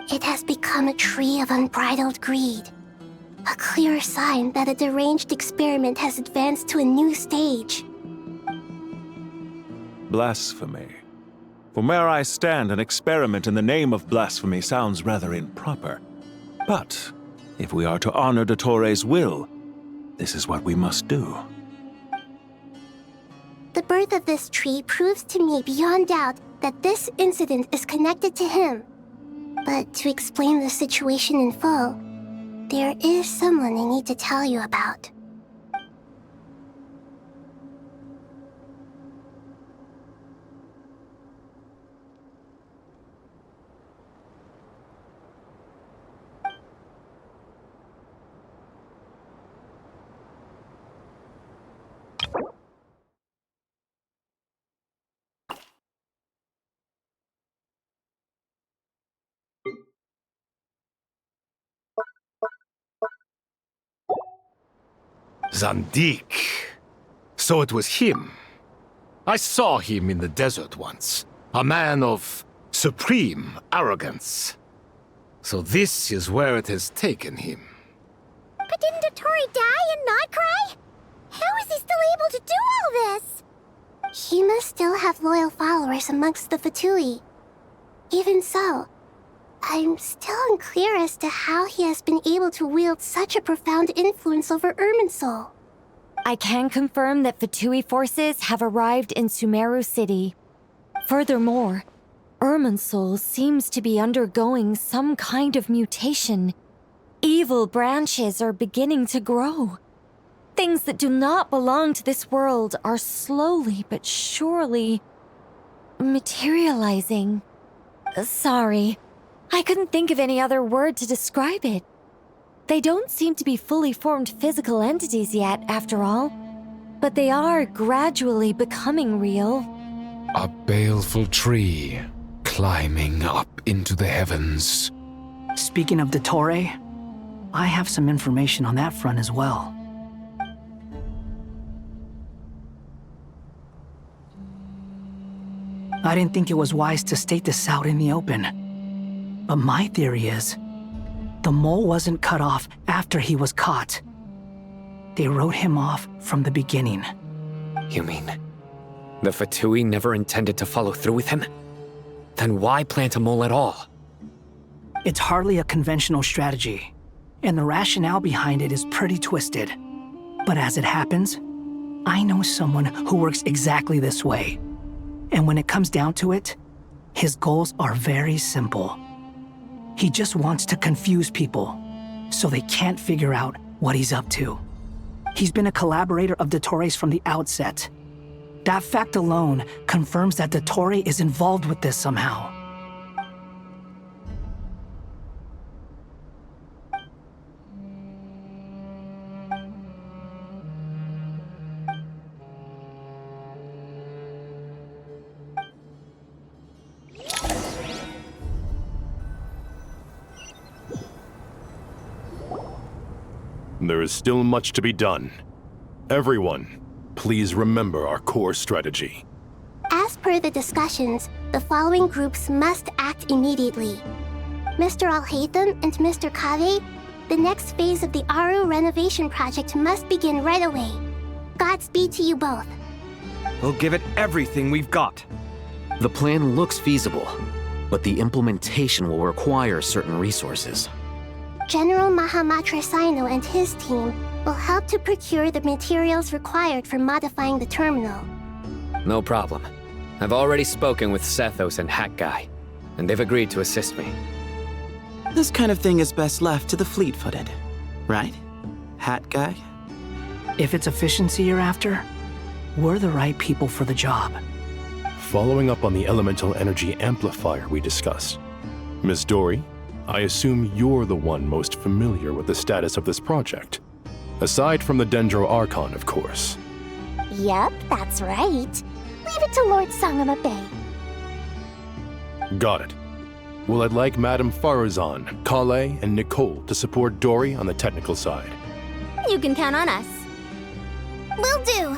It has become a tree of unbridled greed. A clear sign that a deranged experiment has advanced to a new stage. Blasphemy. From where I stand, an experiment in the name of blasphemy sounds rather improper. But if we are to honor Dottores' will, this is what we must do. The birth of this tree proves to me beyond doubt that this incident is connected to him. But to explain the situation in full, there is someone I need to tell you about. Zandik. So it was him. I saw him in the desert once. A man of supreme arrogance. So this is where it has taken him. But didn't Dottore die in Nod-Krai? How is he still able to do all this? He must still have loyal followers amongst the Fatui. Even so, I'm still unclear as to how he has been able to wield such a profound influence over Irminsul. I can confirm that Fatui forces have arrived in Sumeru City. Furthermore, Irminsul seems to be undergoing some kind of mutation. Evil branches are beginning to grow. Things that do not belong to this world are slowly but surely materializing. Sorry, I couldn't think of any other word to describe it. They don't seem to be fully formed physical entities yet, after all, but they are gradually becoming real. A baleful tree climbing up into the heavens. Speaking of Dottore, I have some information on that front as well. I didn't think it was wise to state this out in the open. But my theory is, the mole wasn't cut off after he was caught. They wrote him off from the beginning. You mean, the Fatui never intended to follow through with him? Then why plant a mole at all? It's hardly a conventional strategy, and the rationale behind it is pretty twisted. But as it happens, I know someone who works exactly this way. And when it comes down to it, his goals are very simple. He just wants to confuse people, so they can't figure out what he's up to. He's been a collaborator of Dottore's from the outset. That fact alone confirms that Dottore is involved with this somehow. There is still much to be done. Everyone, please remember our core strategy. As per the discussions, the following groups must act immediately. Mr. Alhaitham and Mr. Kave, the next phase of the Aru renovation project must begin right away. Godspeed to you both. We'll give it everything we've got. The plan looks feasible, but the implementation will require certain resources. General Mahamatra Sino and his team will help to procure the materials required for modifying the terminal. No problem. I've already spoken with Sethos and Hat Guy, and they've agreed to assist me. This kind of thing is best left to the fleet-footed, right, Hat Guy? If it's efficiency you're after, we're the right people for the job. Following up on the elemental energy amplifier we discussed, Miss Dory, I assume you're the one most familiar with the status of this project. Aside from the Dendro Archon, of course. Yep, that's right. Leave it to Lord Sangama Bay. Got it. Well, I'd like Madame Farazan, Kale, and Nicole to support Dory on the technical side. You can count on us. Will do.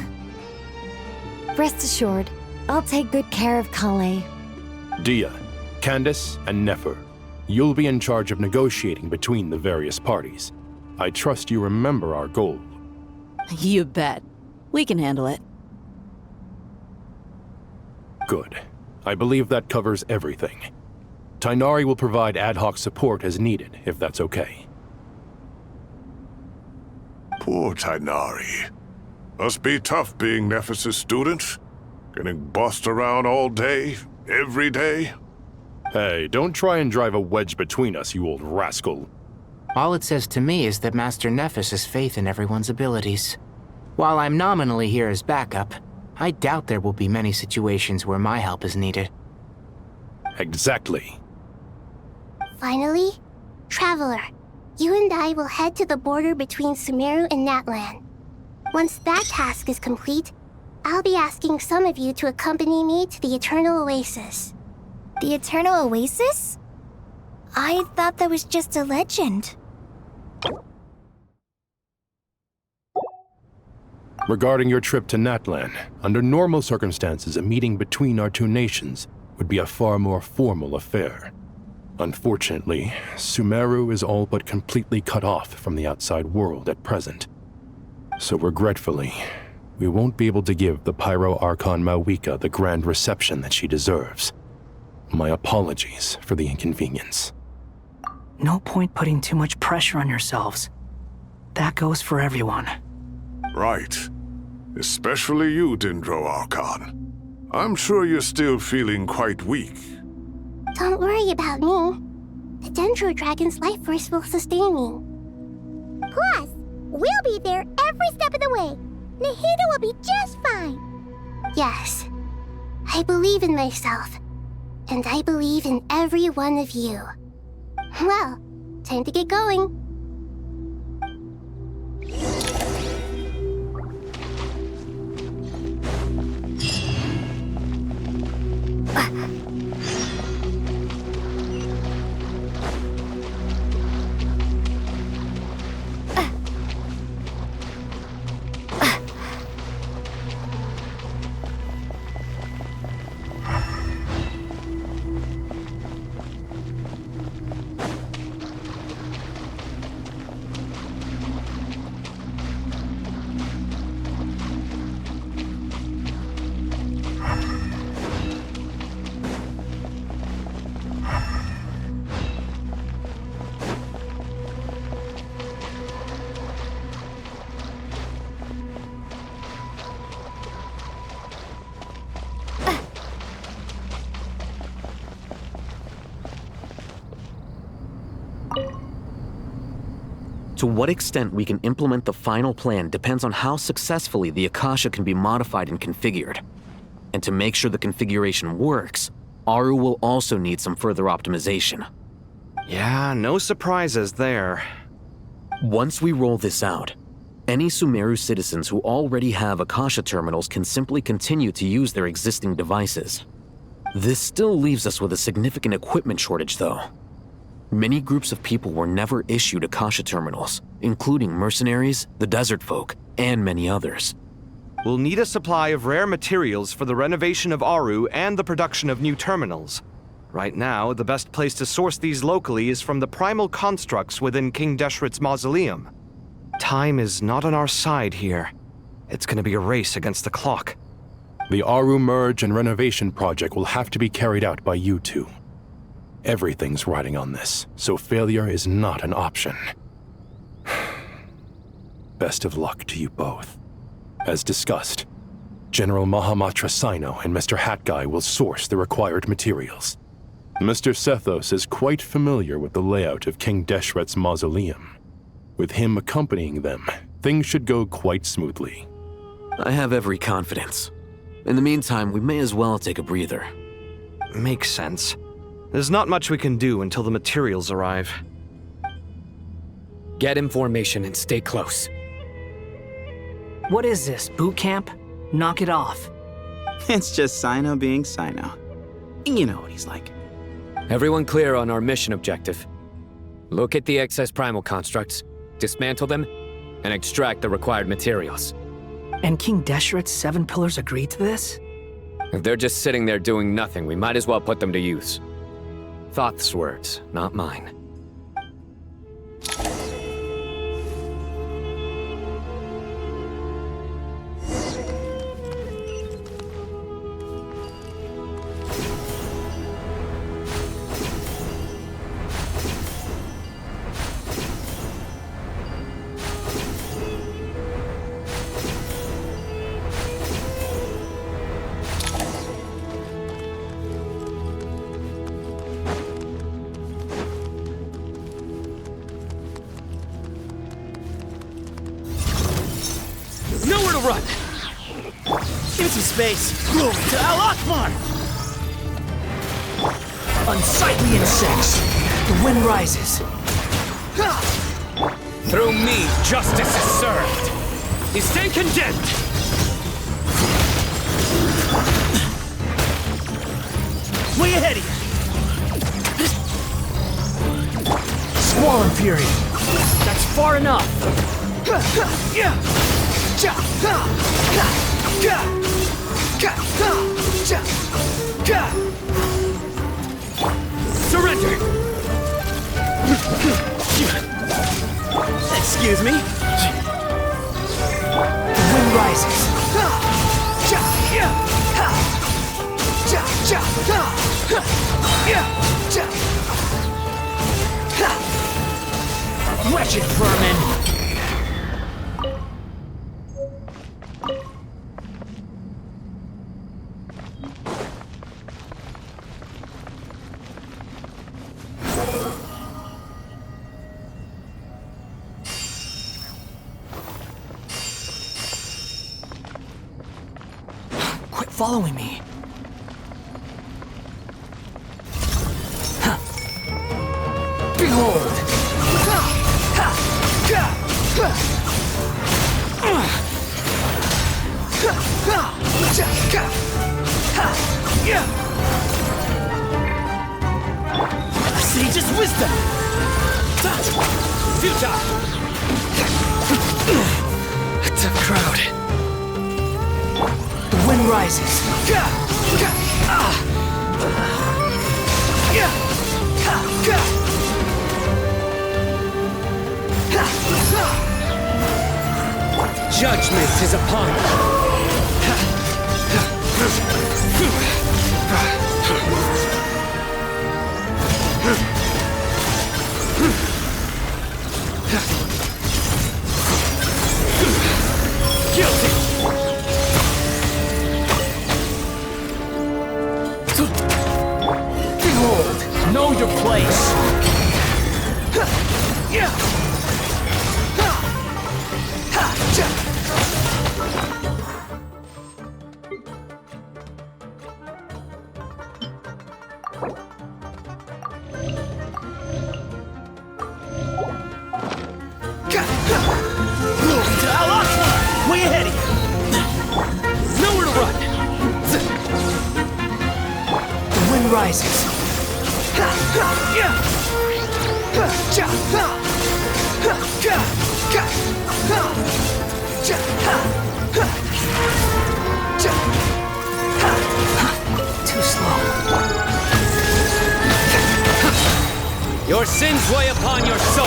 Rest assured, I'll take good care of Kale. Dia, Candace, and Nefer, you'll be in charge of negotiating between the various parties. I trust you remember our goal. You bet. We can handle it. Good. I believe that covers everything. Tainari will provide ad hoc support as needed, if that's okay. Poor Tainari. Must be tough being Nephis' student. Getting bossed around all day, every day. Hey, don't try and drive a wedge between us, you old rascal. All it says to me is that Master Nephis has faith in everyone's abilities. While I'm nominally here as backup, I doubt there will be many situations where my help is needed. Exactly. Finally, Traveler, you and I will head to the border between Sumeru and Natlan. Once that task is complete, I'll be asking some of you to accompany me to the Eternal Oasis. The Eternal Oasis? I thought that was just a legend. Regarding your trip to Natlan, under normal circumstances, a meeting between our two nations would be a far more formal affair. Unfortunately, Sumeru is all but completely cut off from the outside world at present. So regretfully, we won't be able to give the Pyro Archon Mawika the grand reception that she deserves. My apologies for the inconvenience. No point putting too much pressure on yourselves. That goes for everyone. Right. Especially you, Dendro Archon. I'm sure you're still feeling quite weak. Don't worry about me. The Dendro Dragon's life force will sustain me. Plus, we'll be there every step of the way. Nahida will be just fine. Yes. I believe in myself. And I believe in every one of you. Well, time to get going. To what extent we can implement the final plan depends on how successfully the Akasha can be modified and configured. And to make sure the configuration works, Aru will also need some further optimization. Yeah, no surprises there. Once we roll this out, any Sumeru citizens who already have Akasha terminals can simply continue to use their existing devices. This still leaves us with a significant equipment shortage, though. Many groups of people were never issued Akasha terminals, including mercenaries, the desert folk, and many others. we'll need a supply of rare materials for the renovation of Aru and the production of new terminals. Right now, the best place to source these locally is from the primal constructs within King Deshret's mausoleum. Time is not on our side here. It's gonna be a race against the clock. The Aru merge and renovation project will have to be carried out by you two. Everything's riding on this, so failure is not an option. Best of luck to you both. As discussed, General Mahamatra Sino and Mr. Hat Guy will source the required materials. Mr. Sethos is quite familiar with the layout of King Deshret's mausoleum. With him accompanying them, things should go quite smoothly. I have every confidence. In the meantime, we may as well take a breather. Makes sense. There's not much we can do until the materials arrive. Get in formation and stay close. What is this, boot camp? Knock it off. It's just Sino being Sino. You know what he's like. Everyone clear on our mission objective. Look at the excess primal constructs, dismantle them, and extract the required materials. And King Deshret's 7 pillars agreed to this? If they're just sitting there doing nothing, we might as well put them to use. Thoth's words, not mine. Nowhere to run! Empty space! Glory to Al-Akbar! Unsightly insects! The wind rises! Through me, justice is served! You stand condemned! Way ahead of you! Squall and fury! That's far enough! Surrender! Excuse me? The wind rises! Wretched vermin! Quit following me. Behold! Sage's wisdom! Future! Tough crowd. The wind rises. Judgment is upon you! Guilty! Behold, know your place! Way ahead of you! Nowhere to run! The wind rises. Your sins weigh upon your soul!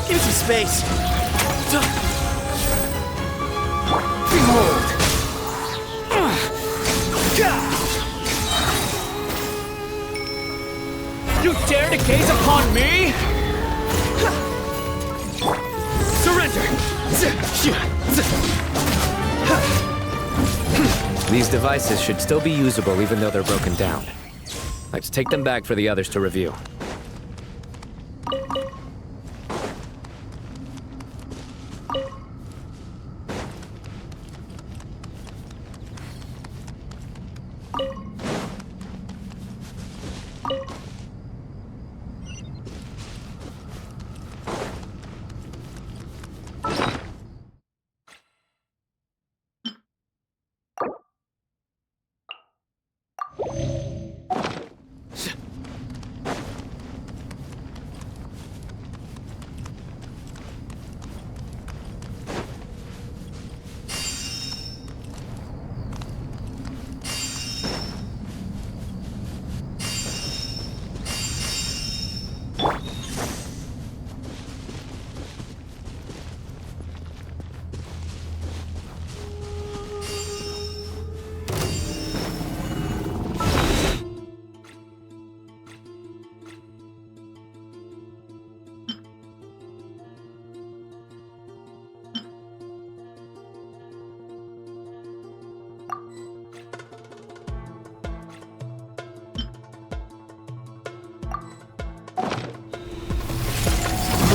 Give me some space. Behold! You dare to gaze upon me? Surrender! These devices should still be usable even though they're broken down. Let's take them back for the others to review.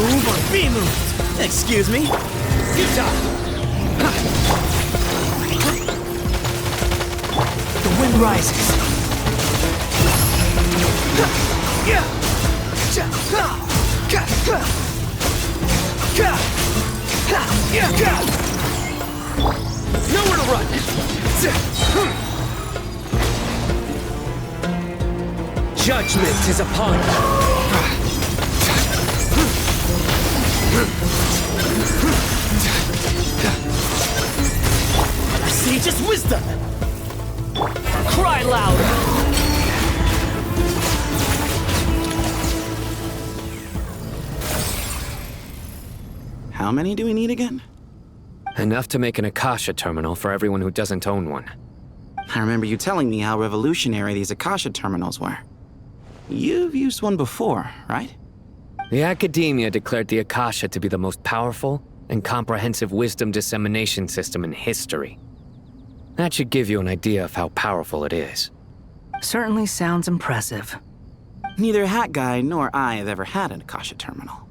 Move or be moved. Excuse me. The wind rises. Nowhere to run! Judgment is upon you! Sage's wisdom! Cry louder! How many do we need again? Enough to make an Akasha terminal for everyone who doesn't own one. I remember you telling me how revolutionary these Akasha terminals were. You've used one before, right? The Academia declared the Akasha to be the most powerful and comprehensive wisdom dissemination system in history. That should give you an idea of how powerful it is. Certainly sounds impressive. Neither Hat Guy nor I have ever had an Akasha terminal.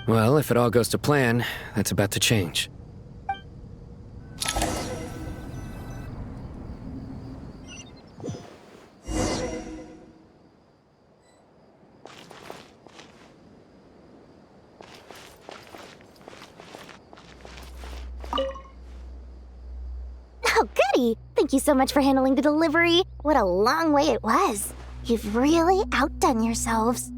Well, if it all goes to plan, that's about to change. Oh, goody! Thank you so much for handling the delivery. What a long way it was. You've really outdone yourselves.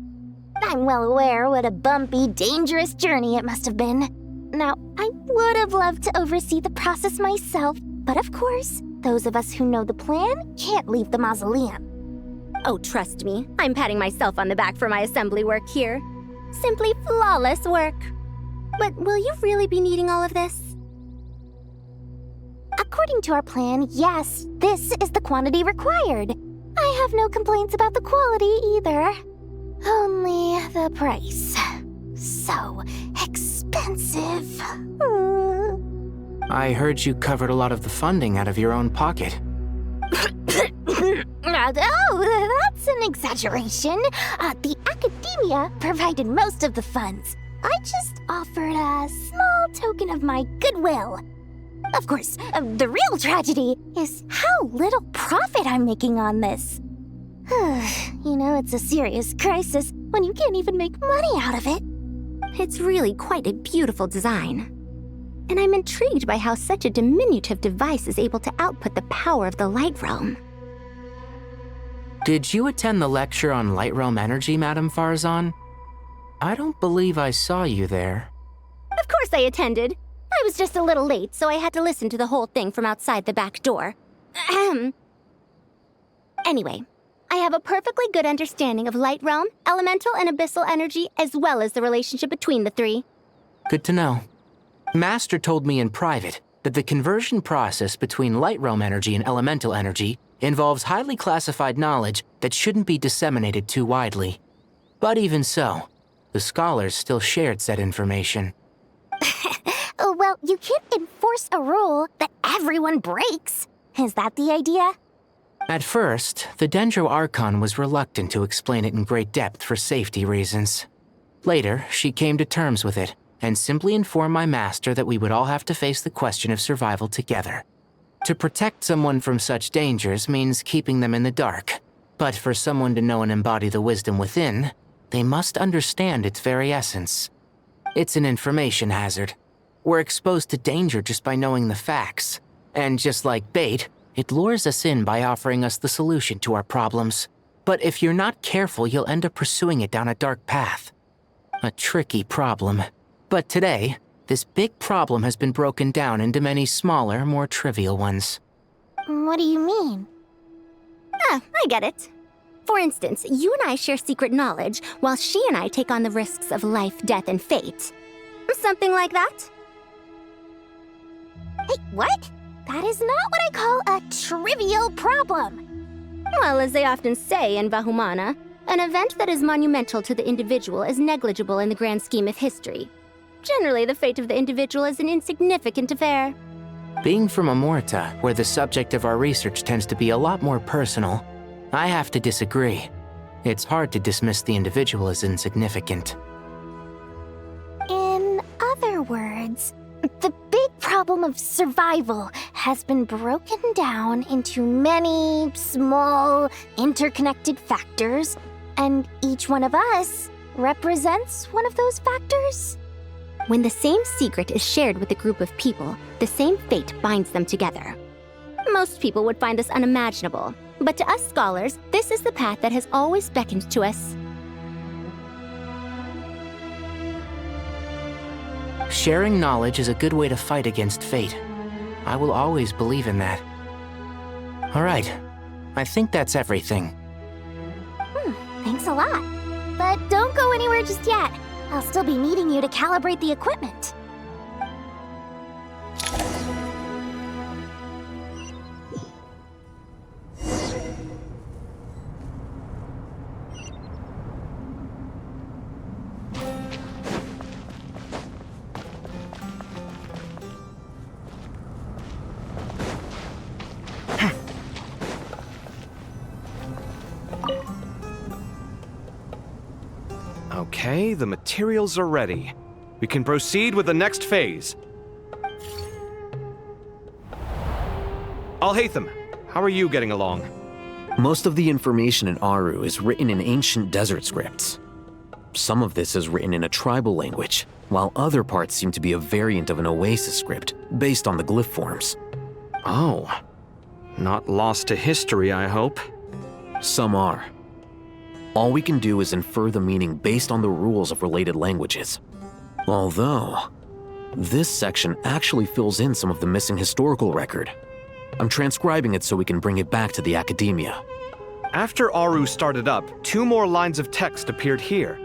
I'm well aware what a bumpy, dangerous journey it must have been. Now, I would have loved to oversee the process myself, but of course, those of us who know the plan can't leave the mausoleum. Oh, trust me, I'm patting myself on the back for my assembly work here. Simply flawless work. But will you really be needing all of this? According to our plan, yes, this is the quantity required. I have no complaints about the quality either. Only the price. So expensive. I heard you covered a lot of the funding out of your own pocket. Oh, that's an exaggeration. The Academia provided most of the funds. I just offered a small token of my goodwill. Of course, the real tragedy is how little profit I'm making on this. You know, it's a serious crisis when you can't even make money out of it. It's really quite a beautiful design. And I'm intrigued by how such a diminutive device is able to output the power of the Light Realm. Did you attend the lecture on Light Realm energy, Madame Farzan? I don't believe I saw you there. Of course I attended. I was just a little late, so I had to listen to the whole thing from outside the back door. Anyway, I have a perfectly good understanding of light realm, elemental, and abyssal energy, as well as the relationship between the three. Good to know. Master told me in private that the conversion process between light realm energy and elemental energy involves highly classified knowledge that shouldn't be disseminated too widely. But even so, the scholars still shared said information. Well, you can't enforce a rule that everyone breaks. Is that the idea? At first, the Dendro Archon was reluctant to explain it in great depth for safety reasons. Later, she came to terms with it, and simply informed my master that we would all have to face the question of survival together. To protect someone from such dangers means keeping them in the dark, but for someone to know and embody the wisdom within, they must understand its very essence. It's an information hazard. We're exposed to danger just by knowing the facts, and just like bait, it lures us in by offering us the solution to our problems. But if you're not careful, you'll end up pursuing it down a dark path. A tricky problem. But today, this big problem has been broken down into many smaller, more trivial ones. What do you mean? I get it. For instance, you and I share secret knowledge, while she and I take on the risks of life, death, and fate. Something like that? Hey, what? That is not what I call a trivial problem. Well, as they often say in Vahumana, an event that is monumental to the individual is negligible in the grand scheme of history. Generally, the fate of the individual is an insignificant affair. Being from Amorta, where the subject of our research tends to be a lot more personal, I have to disagree. It's hard to dismiss the individual as insignificant. In other words, the big problem of survival has been broken down into many small, interconnected factors, and each one of us represents one of those factors. When the same secret is shared with a group of people, the same fate binds them together. Most people would find this unimaginable, but to us scholars, this is the path that has always beckoned to us. Sharing knowledge is a good way to fight against fate. I will always believe in that. All right, I think that's everything. Thanks a lot. But don't go anywhere just yet. I'll still be needing you to calibrate the equipment. Okay, the materials are ready. We can proceed with the next phase. Al-Haytham, how are you getting along? Most of the information in Aru is written in ancient desert scripts. Some of this is written in a tribal language, while other parts seem to be a variant of an oasis script, based on the glyph forms. Oh. Not lost to history, I hope. Some are. All we can do is infer the meaning based on the rules of related languages. Although, this section actually fills in some of the missing historical record. I'm transcribing it so we can bring it back to the academia. After Aru started up, 2 more lines of text appeared here.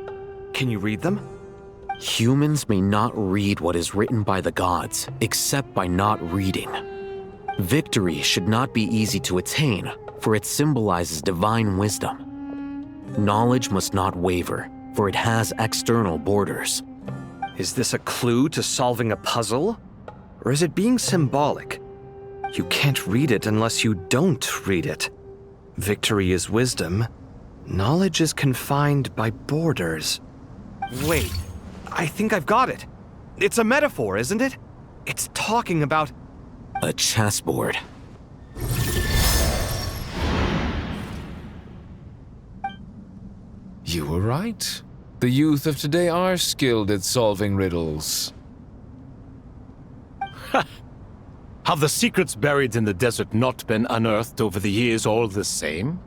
Can you read them? Humans may not read what is written by the gods, except by not reading. Victory should not be easy to attain, for it symbolizes divine wisdom. Knowledge must not waver, for it has external borders. Is this a clue to solving a puzzle? Or is it being symbolic? You can't read it unless you don't read it. Victory is wisdom. Knowledge is confined by borders. Wait, I think I've got it. It's a metaphor, isn't it? It's talking about... a chessboard. You were right. The youth of today are skilled at solving riddles. Have the secrets buried in the desert not been unearthed over the years all the same?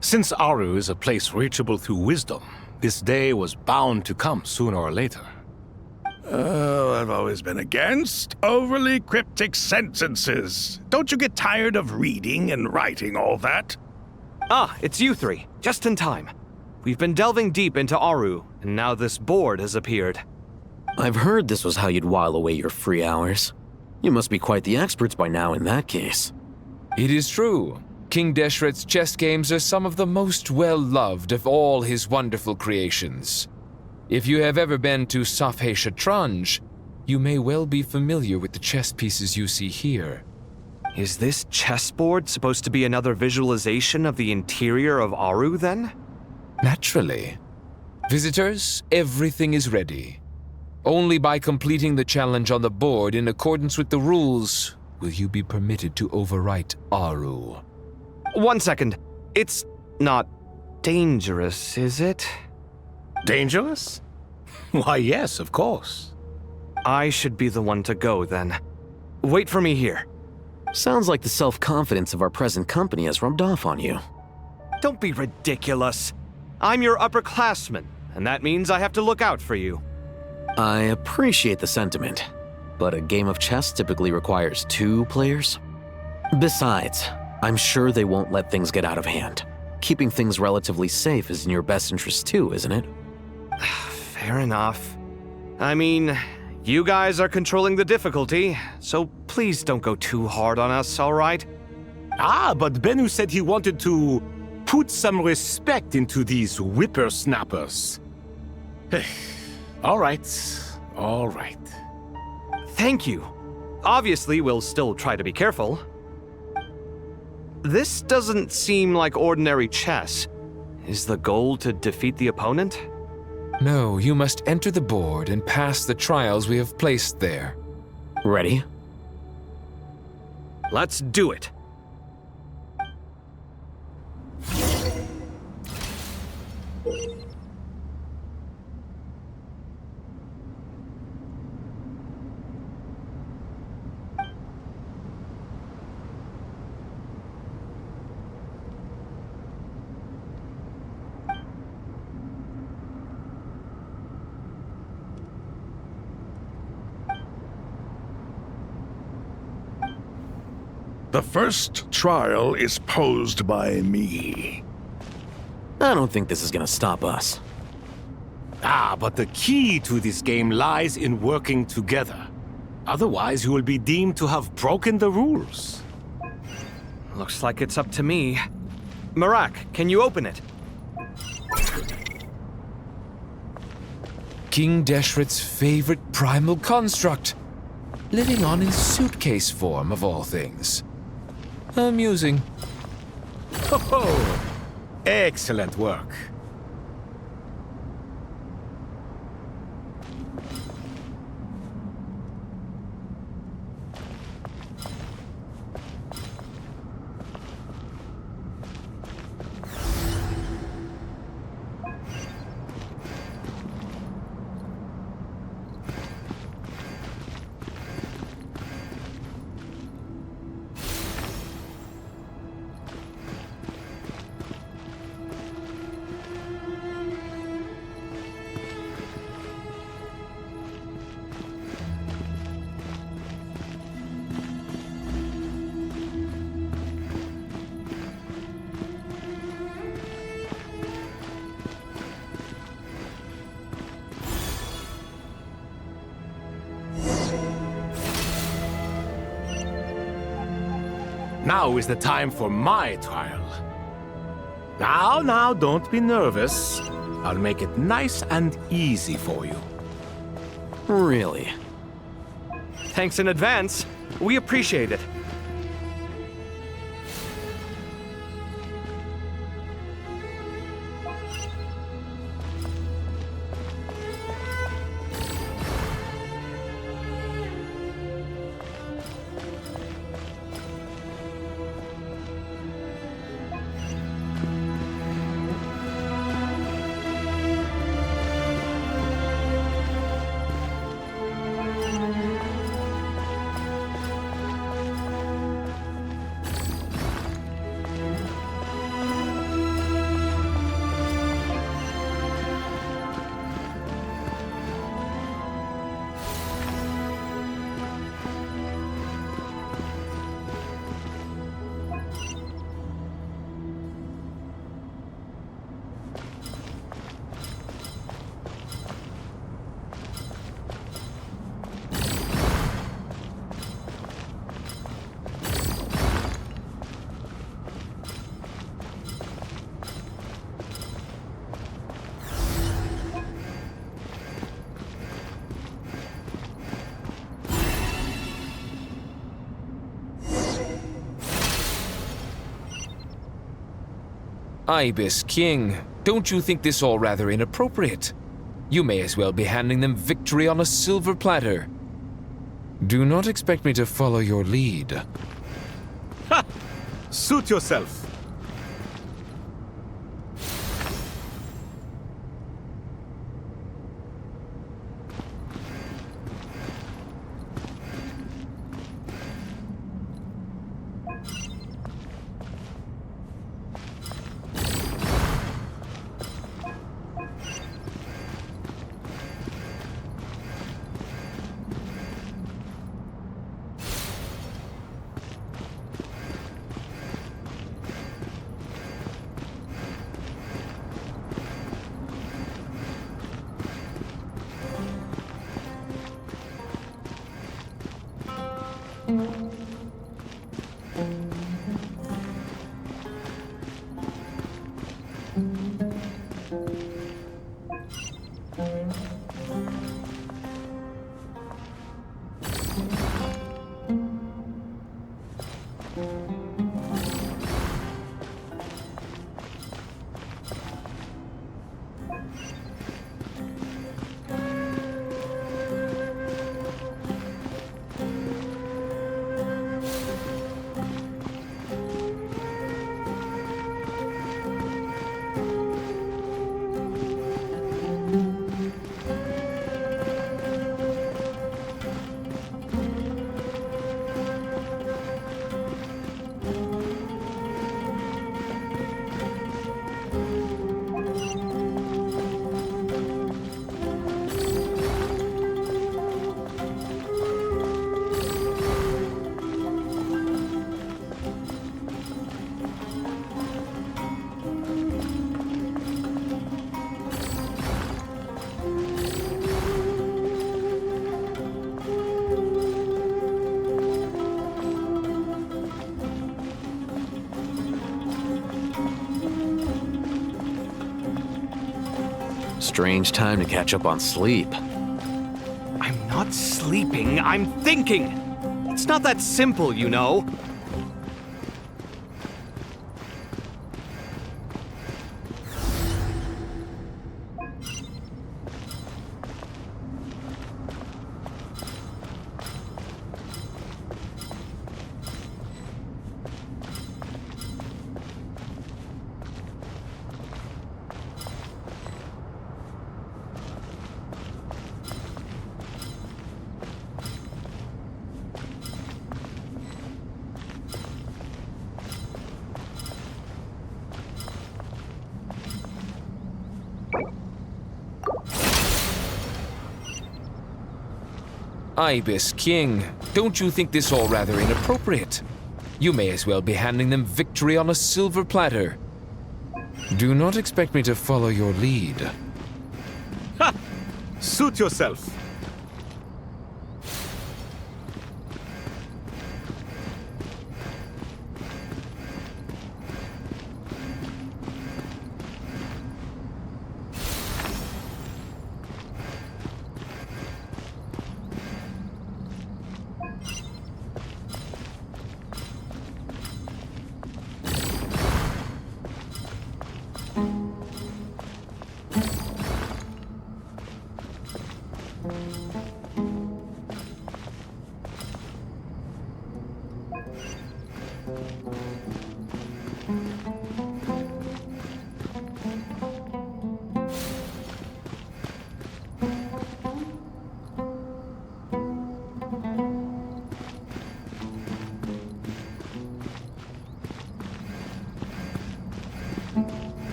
Since Aru is a place reachable through wisdom, this day was bound to come sooner or later. Oh, I've always been against overly cryptic sentences. Don't you get tired of reading and writing all that? Ah, it's you three. Just in time. We've been delving deep into Aru, and now this board has appeared. I've heard this was how you'd while away your free hours. You must be quite the experts by now in that case. It is true. King Deshret's chess games are some of the most well-loved of all his wonderful creations. If you have ever been to Safhe Shatranj, you may well be familiar with the chess pieces you see here. Is this chessboard supposed to be another visualization of the interior of Aru, then? Naturally. Visitors, everything is ready. Only by completing the challenge on the board in accordance with the rules will you be permitted to overwrite Aru. 1 second. It's not dangerous, is it? Dangerous? Why, yes, of course. I should be the one to go, then. Wait for me here. Sounds like the self-confidence of our present company has rubbed off on you. Don't be ridiculous. I'm your upperclassman, and that means I have to look out for you. I appreciate the sentiment, but a game of chess typically requires 2 players. Besides, I'm sure they won't let things get out of hand. Keeping things relatively safe is in your best interest too, isn't it? Fair enough. I mean, you guys are controlling the difficulty, so please don't go too hard on us, all right? Ah, but Bennu said he wanted to put some respect into these whippersnappers. All right. Thank you. Obviously, we'll still try to be careful. This doesn't seem like ordinary chess. Is the goal to defeat the opponent? No, you must enter the board and pass the trials we have placed there. Ready? Let's do it. The first trial is posed by me. I don't think this is gonna stop us. Ah, but the key to this game lies in working together. Otherwise, you will be deemed to have broken the rules. Looks like it's up to me. Marak, can you open it? King Deshret's favorite primal construct. Living on in suitcase form, of all things. Amusing. Ho-ho! Excellent work. Now is the time for my trial. Now, don't be nervous. I'll make it nice and easy for you. Really? Thanks in advance. We appreciate it. Ibis King, don't you think this all rather inappropriate? You may as well be handing them victory on a silver platter. Do not expect me to follow your lead. Ha! Suit yourself. Strange time to catch up on sleep. I'm not sleeping, I'm thinking! It's not that simple, you know. Ibis King, don't you think this all rather inappropriate? You may as well be handing them victory on a silver platter. Do not expect me to follow your lead. Ha! Suit yourself.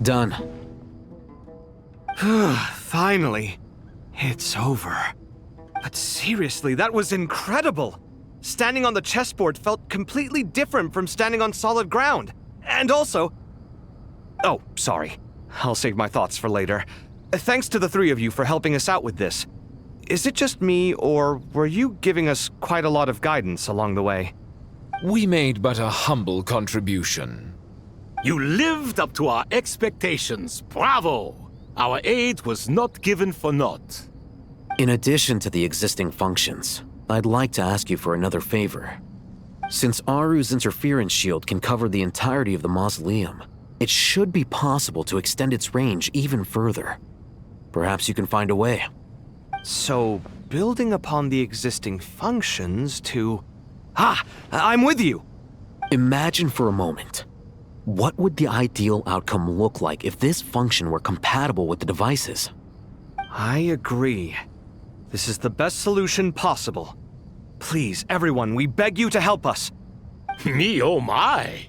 Done. Finally. It's over. But seriously, that was incredible! Standing on the chessboard felt completely different from standing on solid ground. And also... Oh, sorry. I'll save my thoughts for later. Thanks to the three of you for helping us out with this. Is it just me, or were you giving us quite a lot of guidance along the way? We made but a humble contribution. You lived up to our expectations. Bravo! Our aid was not given for naught. In addition to the existing functions, I'd like to ask you for another favor. Since Aru's interference shield can cover the entirety of the mausoleum, it should be possible to extend its range even further. Perhaps you can find a way. So, building upon the existing functions to... I'm with you! Imagine for a moment. What would the ideal outcome look like if this function were compatible with the devices? I agree. This is the best solution possible. Please, everyone, we beg you to help us. Me, oh my!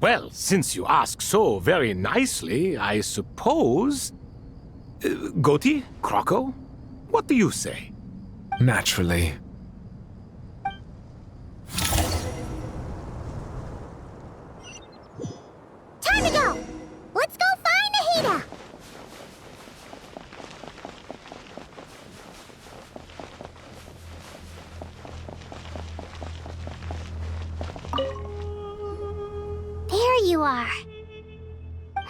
Well, since you ask so very nicely, I suppose... Goti? Croco? What do you say? Naturally. Time to go! Let's go find Nahida! There you are.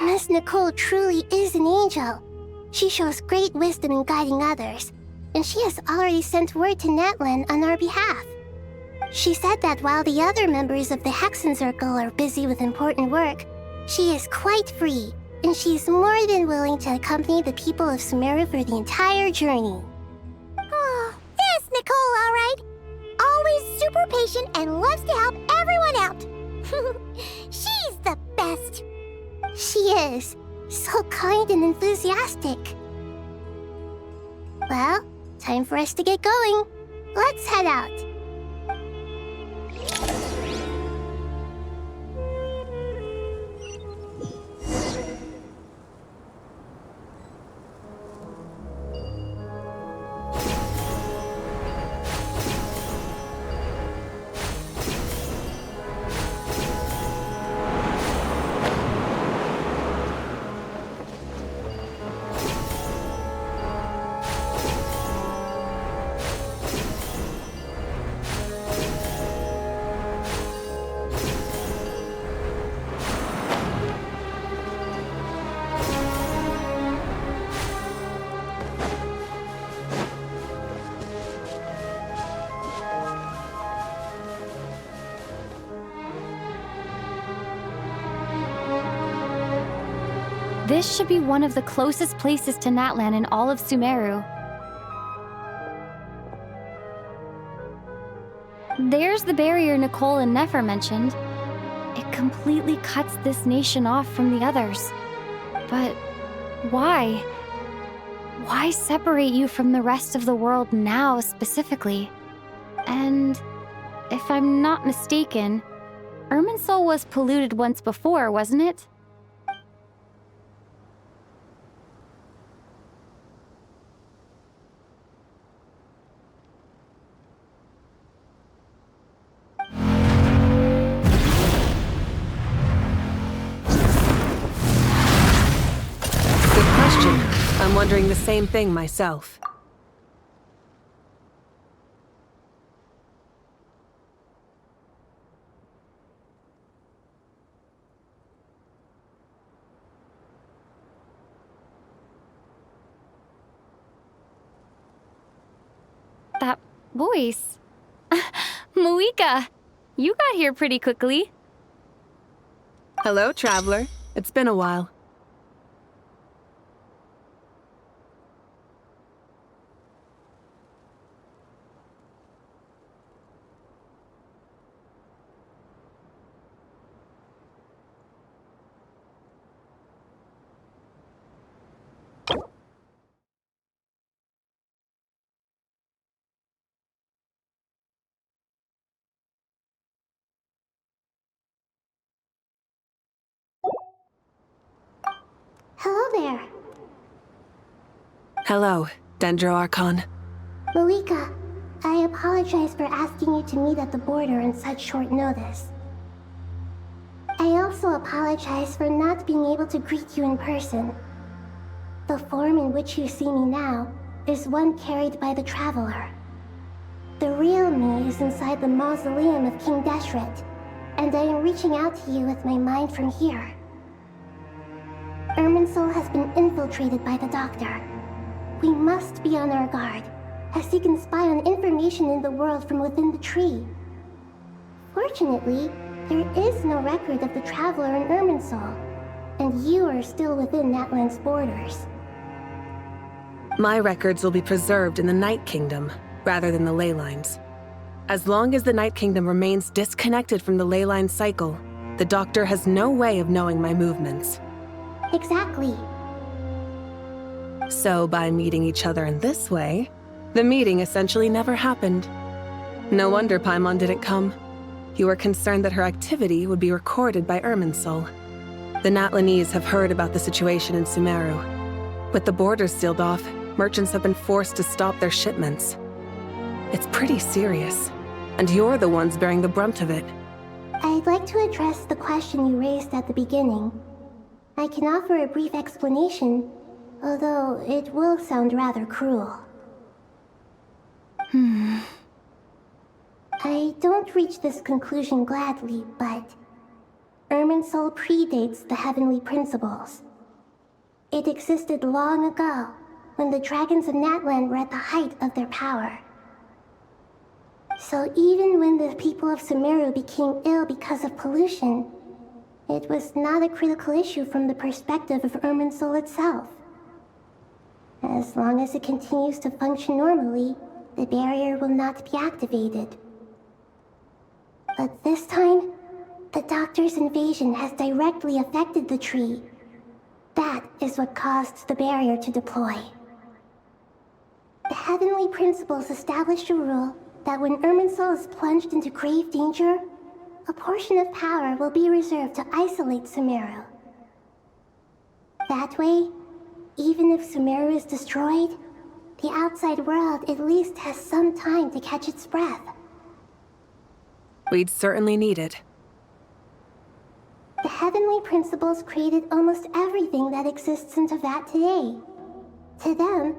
Miss Nicole truly is an angel. She shows great wisdom in guiding others, and she has already sent word to Natlan on our behalf. She said that while the other members of the Hexen Circle are busy with important work, she is quite free, and she's more than willing to accompany the people of Sumeru for the entire journey. Oh, that's Nicole, all right. Always super patient and loves to help everyone out. She's the best. She is. So kind and enthusiastic. Well, time for us to get going. Let's head out. This should be one of the closest places to Natlan in all of Sumeru. There's the barrier Nicole and Nefer mentioned. It completely cuts this nation off from the others. But why? Why separate you from the rest of the world now, specifically? And if I'm not mistaken, Irminsul was polluted once before, wasn't it? I'm wondering the same thing myself. That voice. Moika, you got here pretty quickly. Hello, traveler. It's been a while. Hello there. Hello, Dendro Archon. Malika, I apologize for asking you to meet at the border on such short notice. I also apologize for not being able to greet you in person. The form in which you see me now is one carried by the Traveler. The real me is inside the mausoleum of King Deshret, and I am reaching out to you with my mind from here. Irminsul has been infiltrated by the Doctor. We must be on our guard, as he can spy on information in the world from within the tree. Fortunately, there is no record of the Traveler in Irminsul, and you are still within Natlan's borders. My records will be preserved in the Night Kingdom, rather than the ley lines. As long as the Night Kingdom remains disconnected from the ley line cycle, the Doctor has no way of knowing my movements. Exactly. So by meeting each other in this way, the meeting essentially never happened. No wonder Paimon didn't come. You were concerned that her activity would be recorded by Irminsul. The Natlanese have heard about the situation in Sumeru. With the borders sealed off, merchants have been forced to stop their shipments. It's pretty serious, and you're the ones bearing the brunt of it. I'd like to address the question you raised at the beginning. I can offer a brief explanation, although it will sound rather cruel. I don't reach this conclusion gladly, but Irminsul predates the heavenly principles. It existed long ago, when the dragons of Natlan were at the height of their power. So even when the people of Sumeru became ill because of pollution, it was not a critical issue from the perspective of Irminsul itself. As long as it continues to function normally, the barrier will not be activated. But this time, the Doctor's invasion has directly affected the tree. That is what caused the barrier to deploy. The heavenly principles established a rule that when Irminsul is plunged into grave danger, a portion of power will be reserved to isolate Sumeru. That way, even if Sumeru is destroyed, the outside world at least has some time to catch its breath. We'd certainly need it. The heavenly principles created almost everything that exists in Teyvat today. To them,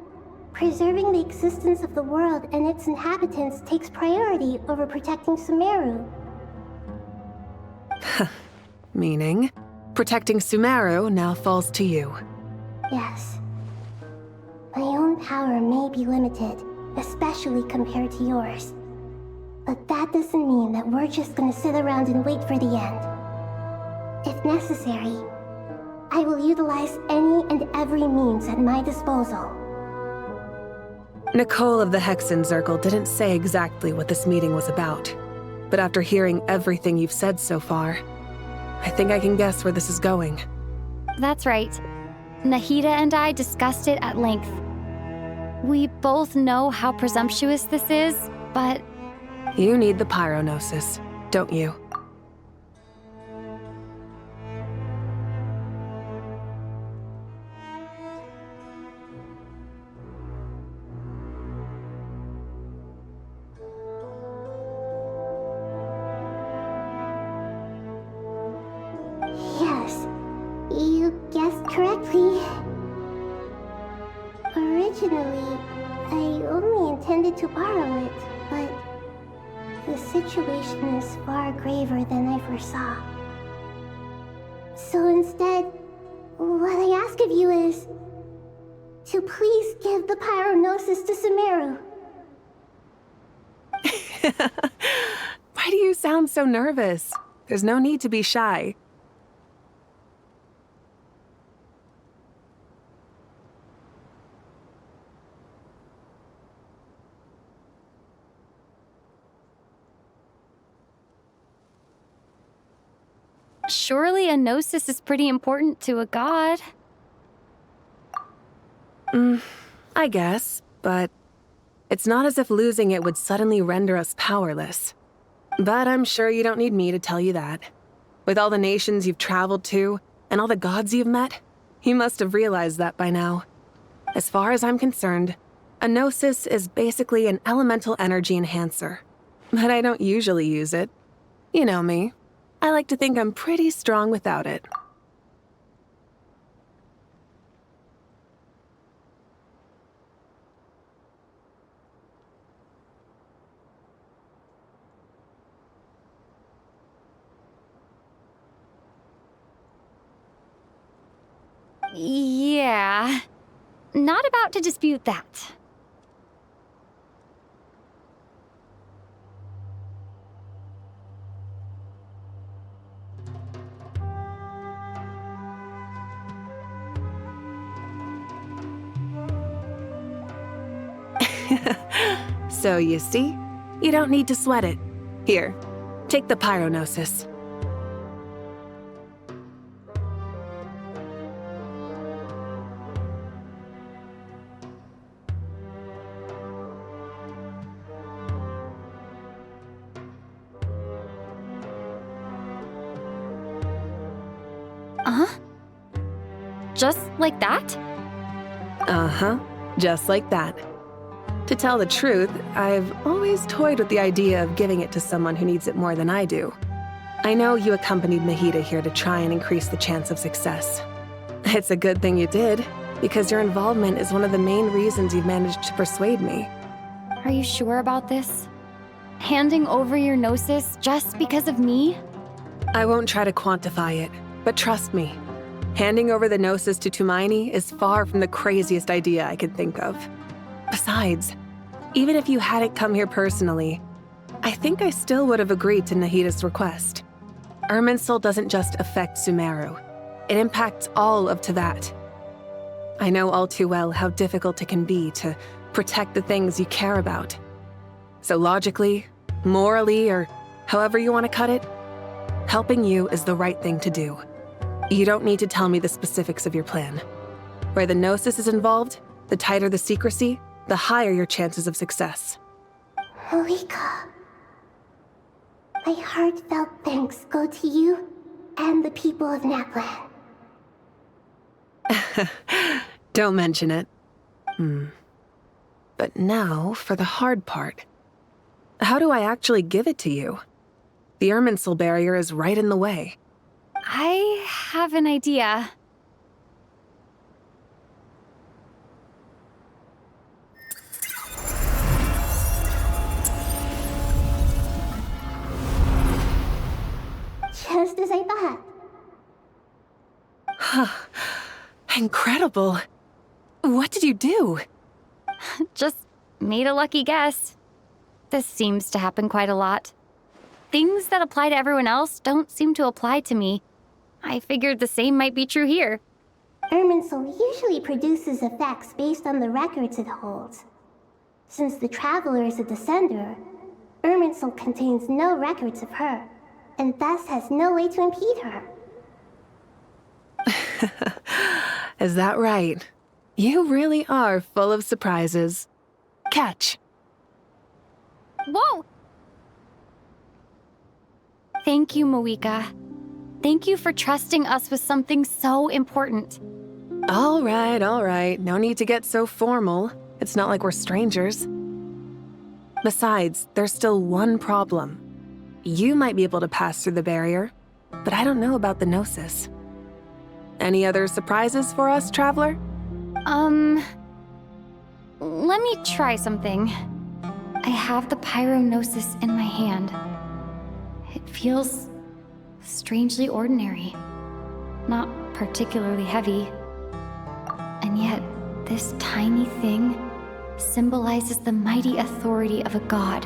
preserving the existence of the world and its inhabitants takes priority over protecting Sumeru. Meaning, protecting Sumeru now falls to you. Yes. My own power may be limited, especially compared to yours. But that doesn't mean that we're just gonna sit around and wait for the end. If necessary, I will utilize any and every means at my disposal. Nicole of the Hexen Circle didn't say exactly what this meeting was about, but after hearing everything you've said so far, I think I can guess where this is going. That's right. Nahida and I discussed it at length. We both know how presumptuous this is, but... You need the pyronosis, don't you? Yes, you guessed correctly. Originally, I only intended to borrow it, but the situation is far graver than I foresaw. So instead, what I ask of you is to please give the pyronosis to Sumeru. Why do you sound so nervous? There's no need to be shy. Surely a gnosis is pretty important to a god. I guess, but it's not as if losing it would suddenly render us powerless. But I'm sure you don't need me to tell you that. With all the nations you've traveled to, and all the gods you've met, You must have realized that by now. As far as I'm concerned, a gnosis is basically an elemental energy enhancer. But I don't usually use it. You know me. I like to think I'm pretty strong without it. Yeah. Not about to dispute that. So you see, you don't need to sweat it. Here, take the pyronosis. Just like that? Uh-huh, just like that. To tell the truth, I've always toyed with the idea of giving it to someone who needs it more than I do. I know you accompanied Nahida here to try and increase the chance of success. It's a good thing you did, because your involvement is one of the main reasons you've managed to persuade me. Are you sure about this? Handing over your gnosis just because of me? I won't try to quantify it, but trust me, handing over the gnosis to Tumaini is far from the craziest idea I could think of. Besides, even if you hadn't come here personally, I think I still would have agreed to Nahida's request. Irminsul doesn't just affect Sumeru. It impacts all of Teyvat. I know all too well how difficult it can be to protect the things you care about. So logically, morally, or however you want to cut it, helping you is the right thing to do. You don't need to tell me the specifics of your plan. Where the gnosis is involved, the tighter the secrecy, the higher your chances of success. Moika, my heartfelt thanks go to you and the people of Natlan. Don't mention it. But now for the hard part. How do I actually give it to you? The Irminsul barrier is right in the way. I have an idea. Just as I thought. Incredible. What did you do? Just made a lucky guess. This seems to happen quite a lot. Things that apply to everyone else don't seem to apply to me. I figured the same might be true here. Irminsul usually produces effects based on the records it holds. Since the Traveler is a descender, Irminsul contains no records of her, and thus has no way to impede her. Is that right? You really are full of surprises. Catch. Whoa! Thank you, Moika. Thank you for trusting us with something so important. All right. No need to get so formal. It's not like we're strangers. Besides, there's still one problem. You might be able to pass through the barrier, but I don't know about the gnosis. Any other surprises for us, Traveler? Let me try something. I have the pyronosis in my hand. It feels strangely ordinary, not particularly heavy. And yet, this tiny thing symbolizes the mighty authority of a god.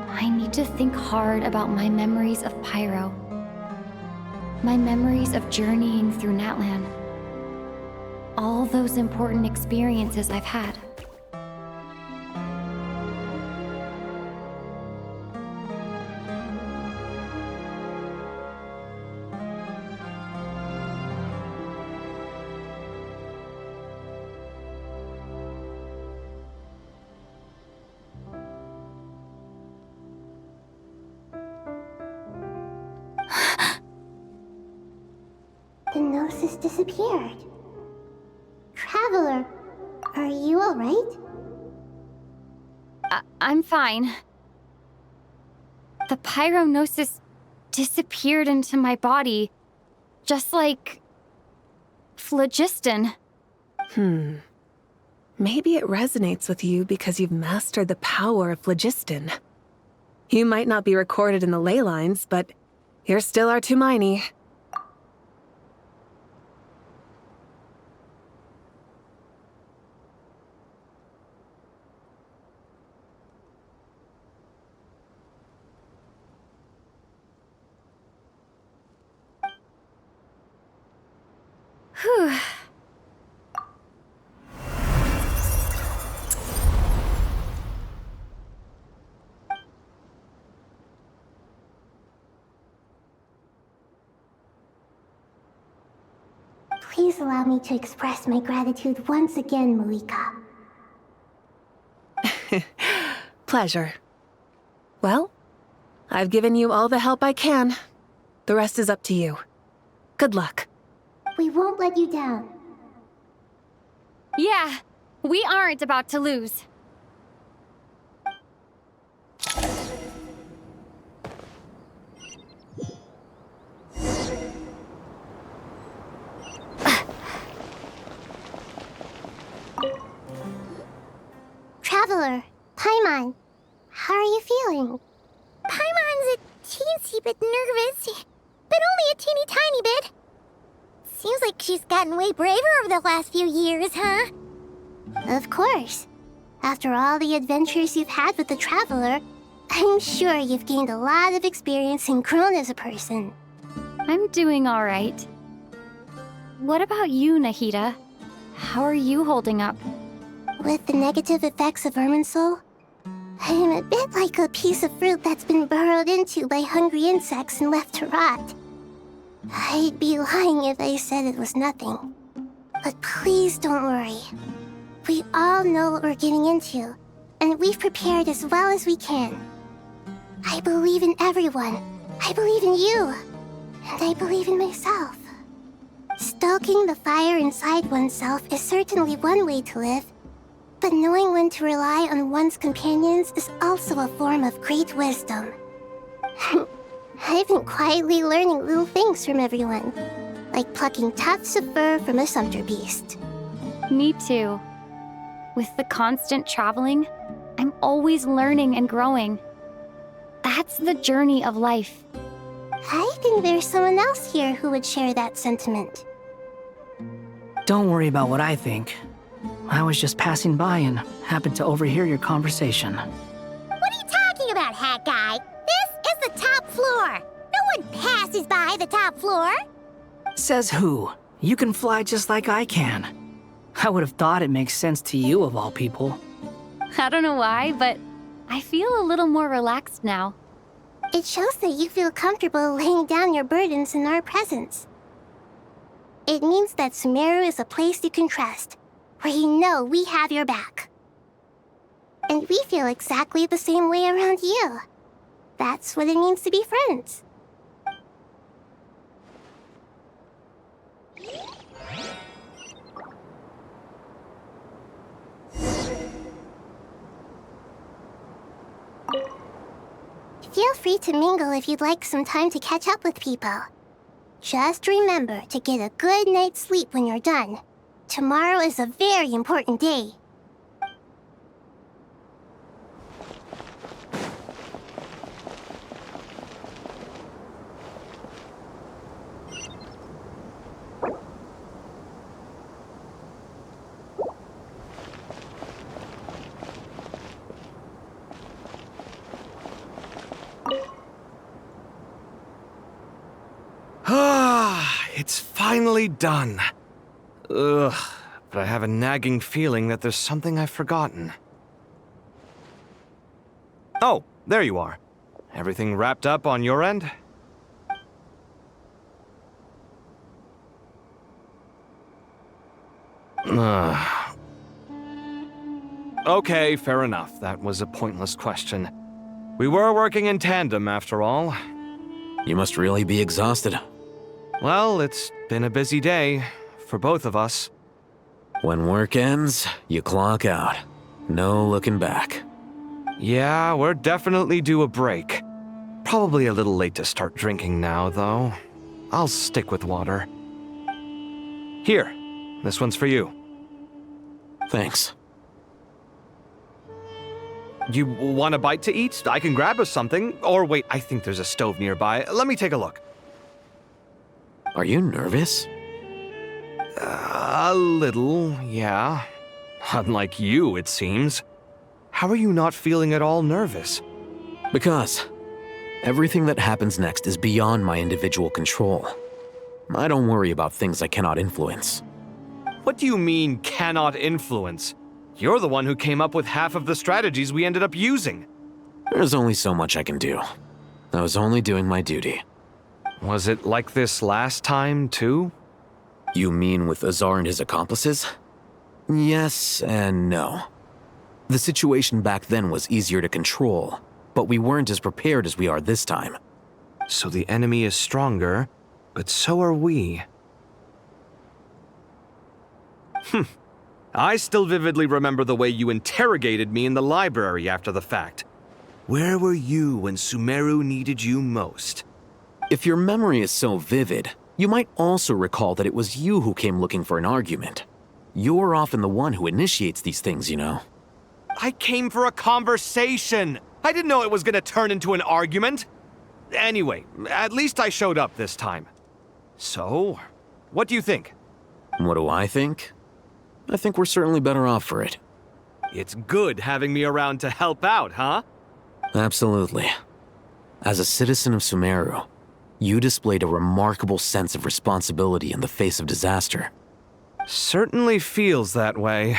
I need to think hard about my memories of Pyro. My memories of journeying through Natlan. All those important experiences I've had. the gnosis disappeared. Traveler, are you alright? I'm fine. The pyrognosis disappeared into my body, just like phlogiston. Maybe it resonates with you because you've mastered the power of phlogiston. You might not be recorded in the ley lines, but you're still our Tumini. Whew. Please allow me to express my gratitude once again, Malika. Pleasure. Well, I've given you all the help I can. The rest is up to you. Good luck. We won't let you down. Yeah, we aren't about to lose. Traveler, Paimon, how are you feeling? Paimon's a teensy bit nervous, but only a teeny tiny bit. Seems like she's gotten way braver over the last few years, huh? Of course. After all the adventures you've had with the Traveler, I'm sure you've gained a lot of experience and grown as a person. I'm doing all right. What about you, Nahida? How are you holding up? With the negative effects of Irminsul, I'm a bit like a piece of fruit that's been burrowed into by hungry insects and left to rot. I'd be lying if I said it was nothing. But please don't worry. We all know what we're getting into, and we've prepared as well as we can. I believe in everyone. I believe in you. And I believe in myself. Stoking the fire inside oneself is certainly one way to live, but knowing when to rely on one's companions is also a form of great wisdom. I've been quietly learning little things from everyone, like plucking tufts of fur from a sumpter beast. Me too. With the constant traveling, I'm always learning and growing. That's the journey of life. I think there's someone else here who would share that sentiment. Don't worry about what I think. I was just passing by and happened to overhear your conversation. What are you talking about, Hat Guy? This is the top floor. No one passes by the top floor. Says who? You can fly just like I can. I would have thought it makes sense to you of all people. I don't know why, but I feel a little more relaxed now. It shows that you feel comfortable laying down your burdens in our presence. It means that Sumeru is a place you can trust, where you know we have your back. And we feel exactly the same way around you. That's what it means to be friends. Feel free to mingle if you'd like some time to catch up with people. Just remember to get a good night's sleep when you're done. Tomorrow is a very important day. It's finally done. Ugh, but I have a nagging feeling that there's something I've forgotten. Oh, there you are. Everything wrapped up on your end? Okay, fair enough. That was a pointless question. We were working in tandem, after all. You must really be exhausted. Well, it's been a busy day for both of us. When work ends, you clock out. No looking back. Yeah, we're definitely due a break. Probably a little late to start drinking now, though. I'll stick with water. Here, this one's for you. Thanks. You want a bite to eat? I can grab us something. Or wait, I think there's a stove nearby. Let me take a look. Are you nervous? A little, yeah. Unlike you, it seems. How are you not feeling at all nervous? Because everything that happens next is beyond my individual control. I don't worry about things I cannot influence. What do you mean, cannot influence? You're the one who came up with half of the strategies we ended up using. There's only so much I can do. I was only doing my duty. Was it like this last time, too? You mean with Azar and his accomplices? Yes and no. The situation back then was easier to control, but we weren't as prepared as we are this time. So the enemy is stronger, but so are we. I still vividly remember the way you interrogated me in the library after the fact. Where were you when Sumeru needed you most? If your memory is so vivid, you might also recall that it was you who came looking for an argument. You're often the one who initiates these things, you know. I came for a conversation! I didn't know it was gonna turn into an argument! Anyway, at least I showed up this time. So, what do you think? What do I think? I think we're certainly better off for it. It's good having me around to help out, huh? Absolutely. As a citizen of Sumeru, you displayed a remarkable sense of responsibility in the face of disaster. Certainly feels that way.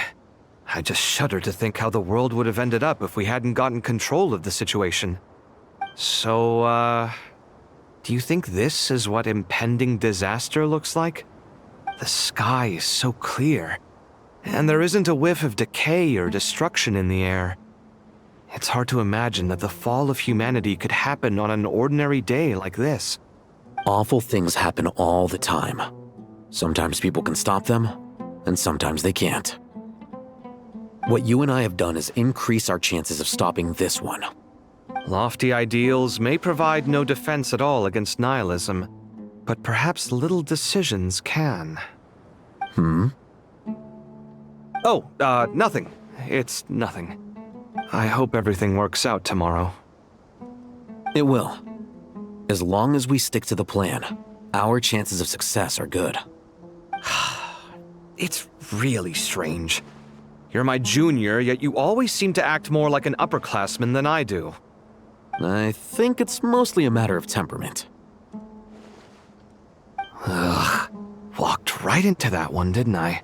I just shudder to think how the world would have ended up if we hadn't gotten control of the situation. So, do you think this is what impending disaster looks like? The sky is so clear, and there isn't a whiff of decay or destruction in the air. It's hard to imagine that the fall of humanity could happen on an ordinary day like this. Awful things happen all the time. Sometimes people can stop them, and sometimes they can't. What you and I have done is increase our chances of stopping this one. Lofty ideals may provide no defense at all against nihilism, but perhaps little decisions can. Oh, nothing. It's nothing. I hope everything works out tomorrow. It will. As long as we stick to the plan, our chances of success are good. It's really strange. You're my junior, yet you always seem to act more like an upperclassman than I do. I think it's mostly a matter of temperament. Ugh. Walked right into that one, didn't I?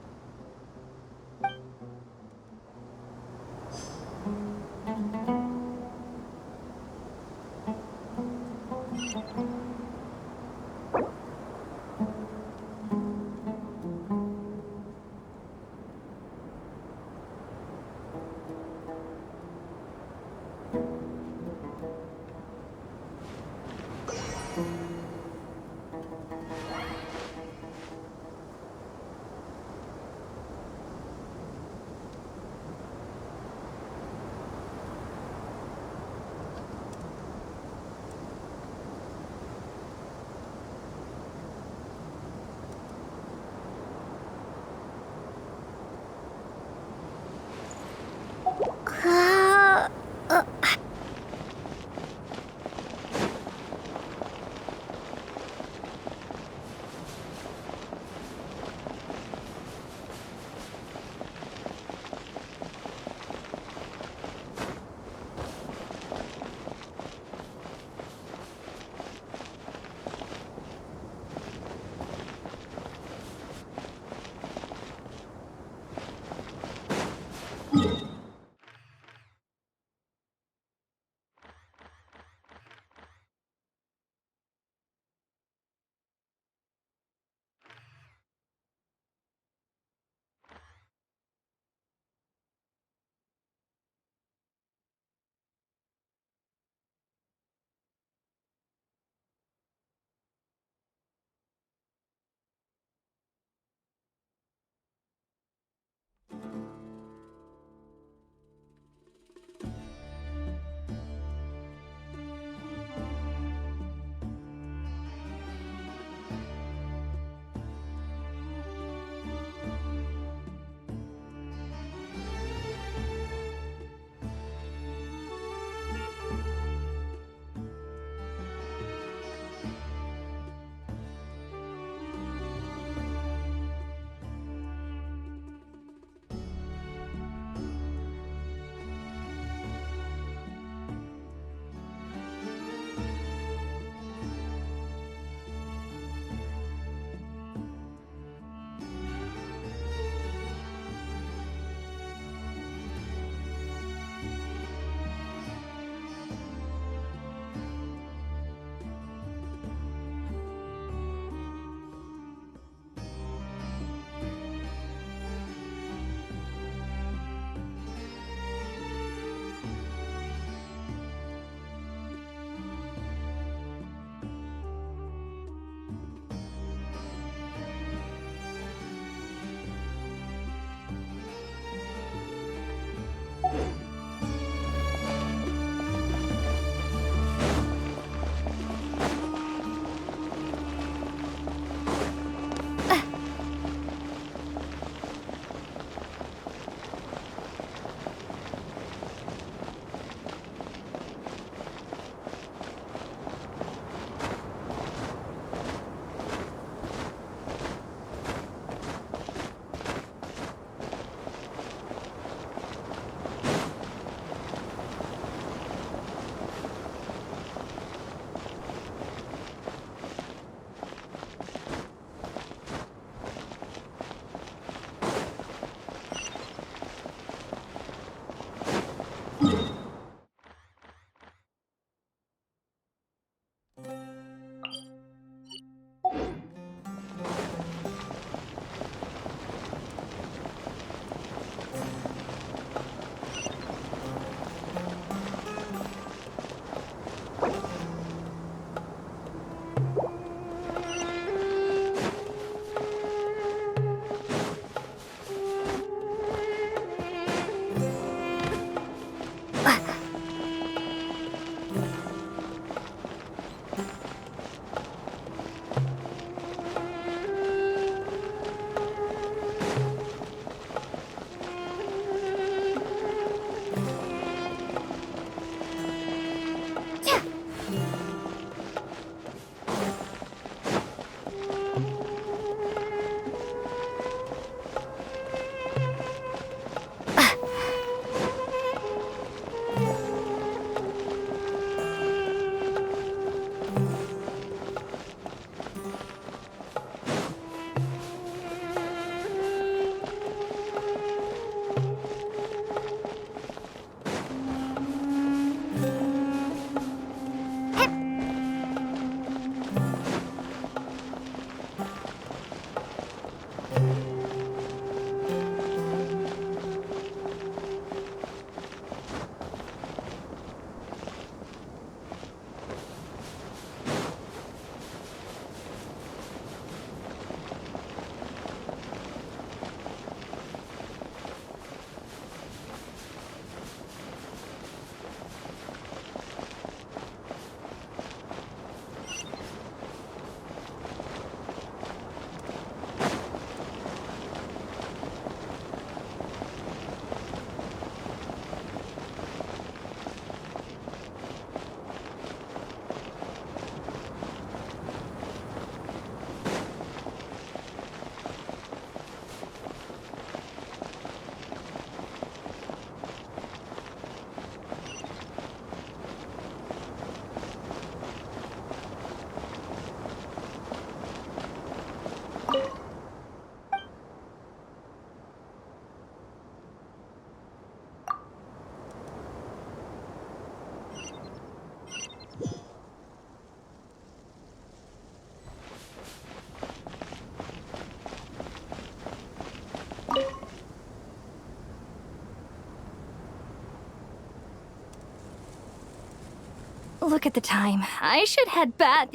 Look at the time. I should head back.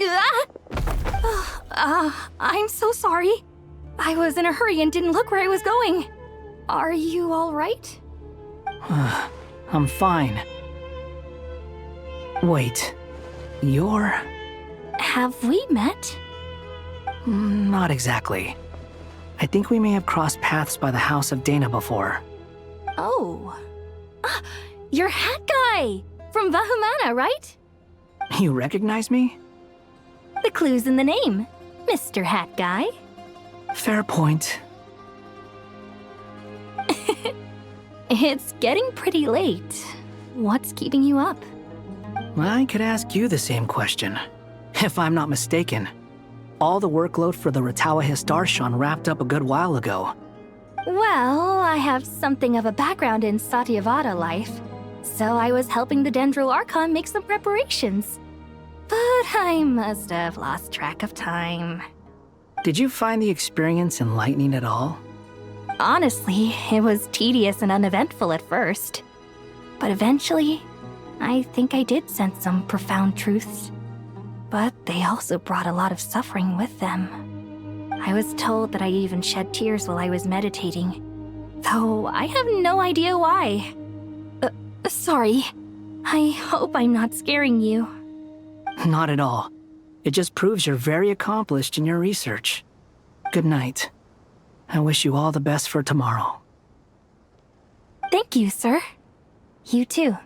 I'm so sorry. I was in a hurry and didn't look where I was going. Are you all right? I'm fine. Wait, you're... Have we met? Not exactly. I think we may have crossed paths by the house of Dana before. Oh. You're Hat Guy! From Vahumana, right? You recognize me? The clue's in the name, Mr. Hat Guy. Fair point. It's getting pretty late. What's keeping you up? I could ask you the same question. If I'm not mistaken, all the workload for the Ratawa Hisdarshan wrapped up a good while ago. Well, I have something of a background in Satyavada life, so I was helping the Dendro Archon make some preparations. But I must have lost track of time. Did you find the experience enlightening at all? Honestly, it was tedious and uneventful at first. But eventually, I think I did sense some profound truths. But they also brought a lot of suffering with them. I was told that I even shed tears while I was meditating, though I have no idea why. Sorry. I hope I'm not scaring you. Not at all. It just proves you're very accomplished in your research. Good night. I wish you all the best for tomorrow. Thank you, sir. You too.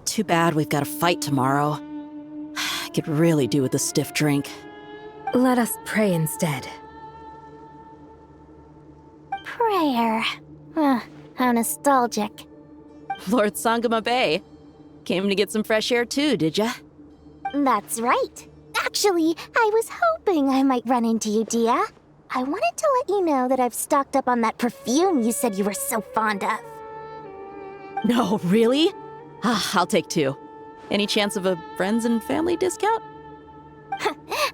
Too bad we've got a fight tomorrow. I could really do with a stiff drink. Let us pray instead. Prayer. How nostalgic. Lord Sangama Bay. Came to get some fresh air too, did ya? That's right. Actually, I was hoping I might run into you, Dia. I wanted to let you know that I've stocked up on that perfume you said you were so fond of. No, really? I'll take 2. Any chance of a friends and family discount?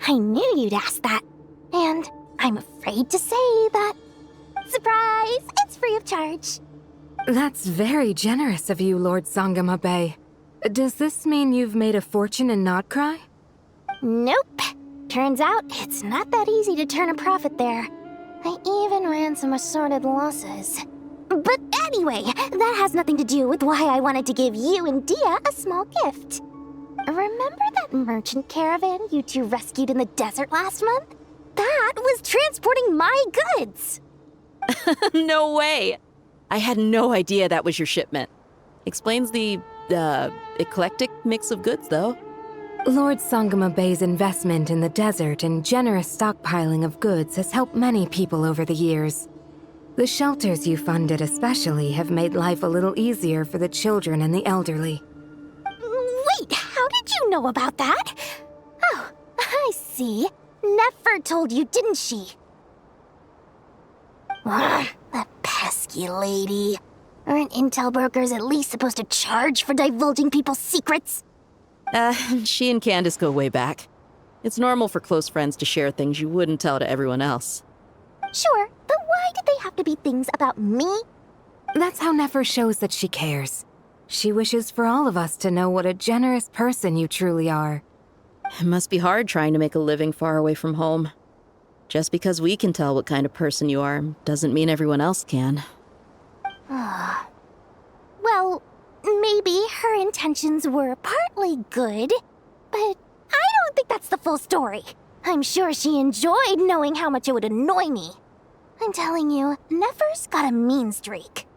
I knew you'd ask that. And I'm afraid to say that. Surprise! It's free of charge. That's very generous of you, Lord Sangama Bay. Does this mean you've made a fortune in Nod-Krai? Nope. Turns out it's not that easy to turn a profit there. I even ran some assorted losses. But anyway, that has nothing to do with why I wanted to give you and Dia a small gift. Remember that merchant caravan you two rescued in the desert last month? That was transporting my goods! No way! I had no idea that was your shipment. Explains the, eclectic mix of goods, though. Lord Sangama Bay's investment in the desert and generous stockpiling of goods has helped many people over the years. The shelters you funded especially have made life a little easier for the children and the elderly. Wait, how did you know about that? Oh, I see. Nefer told you, didn't she? That pesky lady. Aren't intel brokers at least supposed to charge for divulging people's secrets? She and Candace go way back. It's normal for close friends to share things you wouldn't tell to everyone else. Sure, but why did they have to be things about me? That's how Nefer shows that she cares. She wishes for all of us to know what a generous person you truly are. It must be hard trying to make a living far away from home. Just because we can tell what kind of person you are doesn't mean everyone else can. Well, maybe her intentions were partly good, but I don't think that's the full story. I'm sure she enjoyed knowing how much it would annoy me. I'm telling you, Nefer's got a mean streak.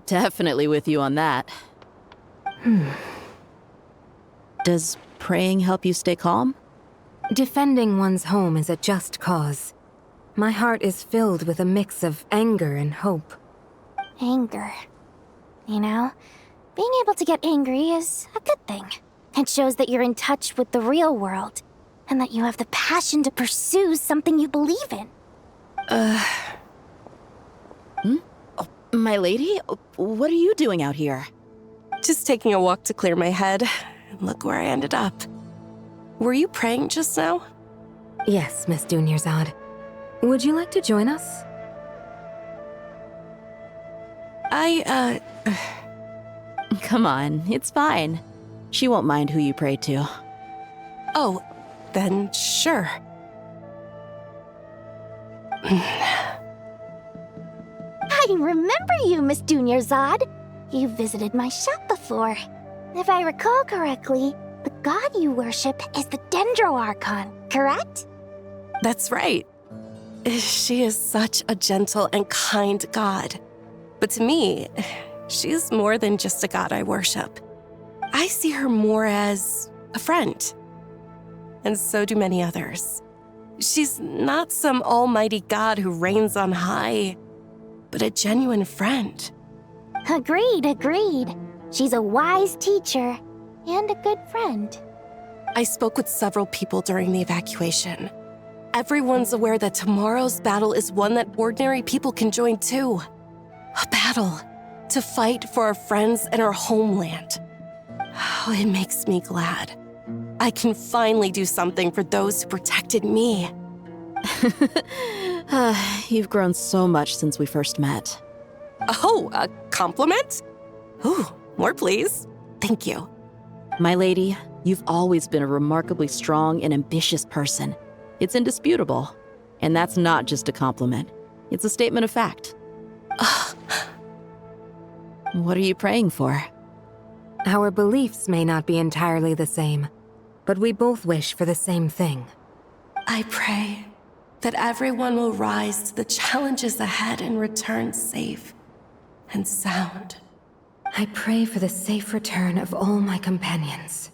Definitely with you on that. Does praying help you stay calm? Defending one's home is a just cause. My heart is filled with a mix of anger and hope. Anger. You know, being able to get angry is a good thing. It shows that you're in touch with the real world, and that you have the passion to pursue something you believe in. Oh, my lady? What are you doing out here? Just taking a walk to clear my head. Look where I ended up. Were you praying just now? Yes, Miss Dunyarzad. Would you like to join us? Come on, it's fine. She won't mind who you pray to. Oh, then sure. I remember you, Miss Dunyarzad. You visited my shop before. If I recall correctly, the god you worship is the Dendro Archon, correct? That's right. She is such a gentle and kind god. But to me, she's more than just a god I worship. I see her more as a friend. And so do many others. She's not some almighty god who reigns on high, but a genuine friend. Agreed. She's a wise teacher and a good friend. I spoke with several people during the evacuation. Everyone's aware that tomorrow's battle is one that ordinary people can join too. A battle to fight for our friends and our homeland. Oh, it makes me glad. I can finally do something for those who protected me. You've grown so much since we first met. Oh, a compliment? Ooh, more please. Thank you. My lady, you've always been a remarkably strong and ambitious person. It's indisputable. And that's not just a compliment. It's a statement of fact. What are you praying for? Our beliefs may not be entirely the same, but we both wish for the same thing. I pray that everyone will rise to the challenges ahead and return safe and sound. I pray for the safe return of all my companions.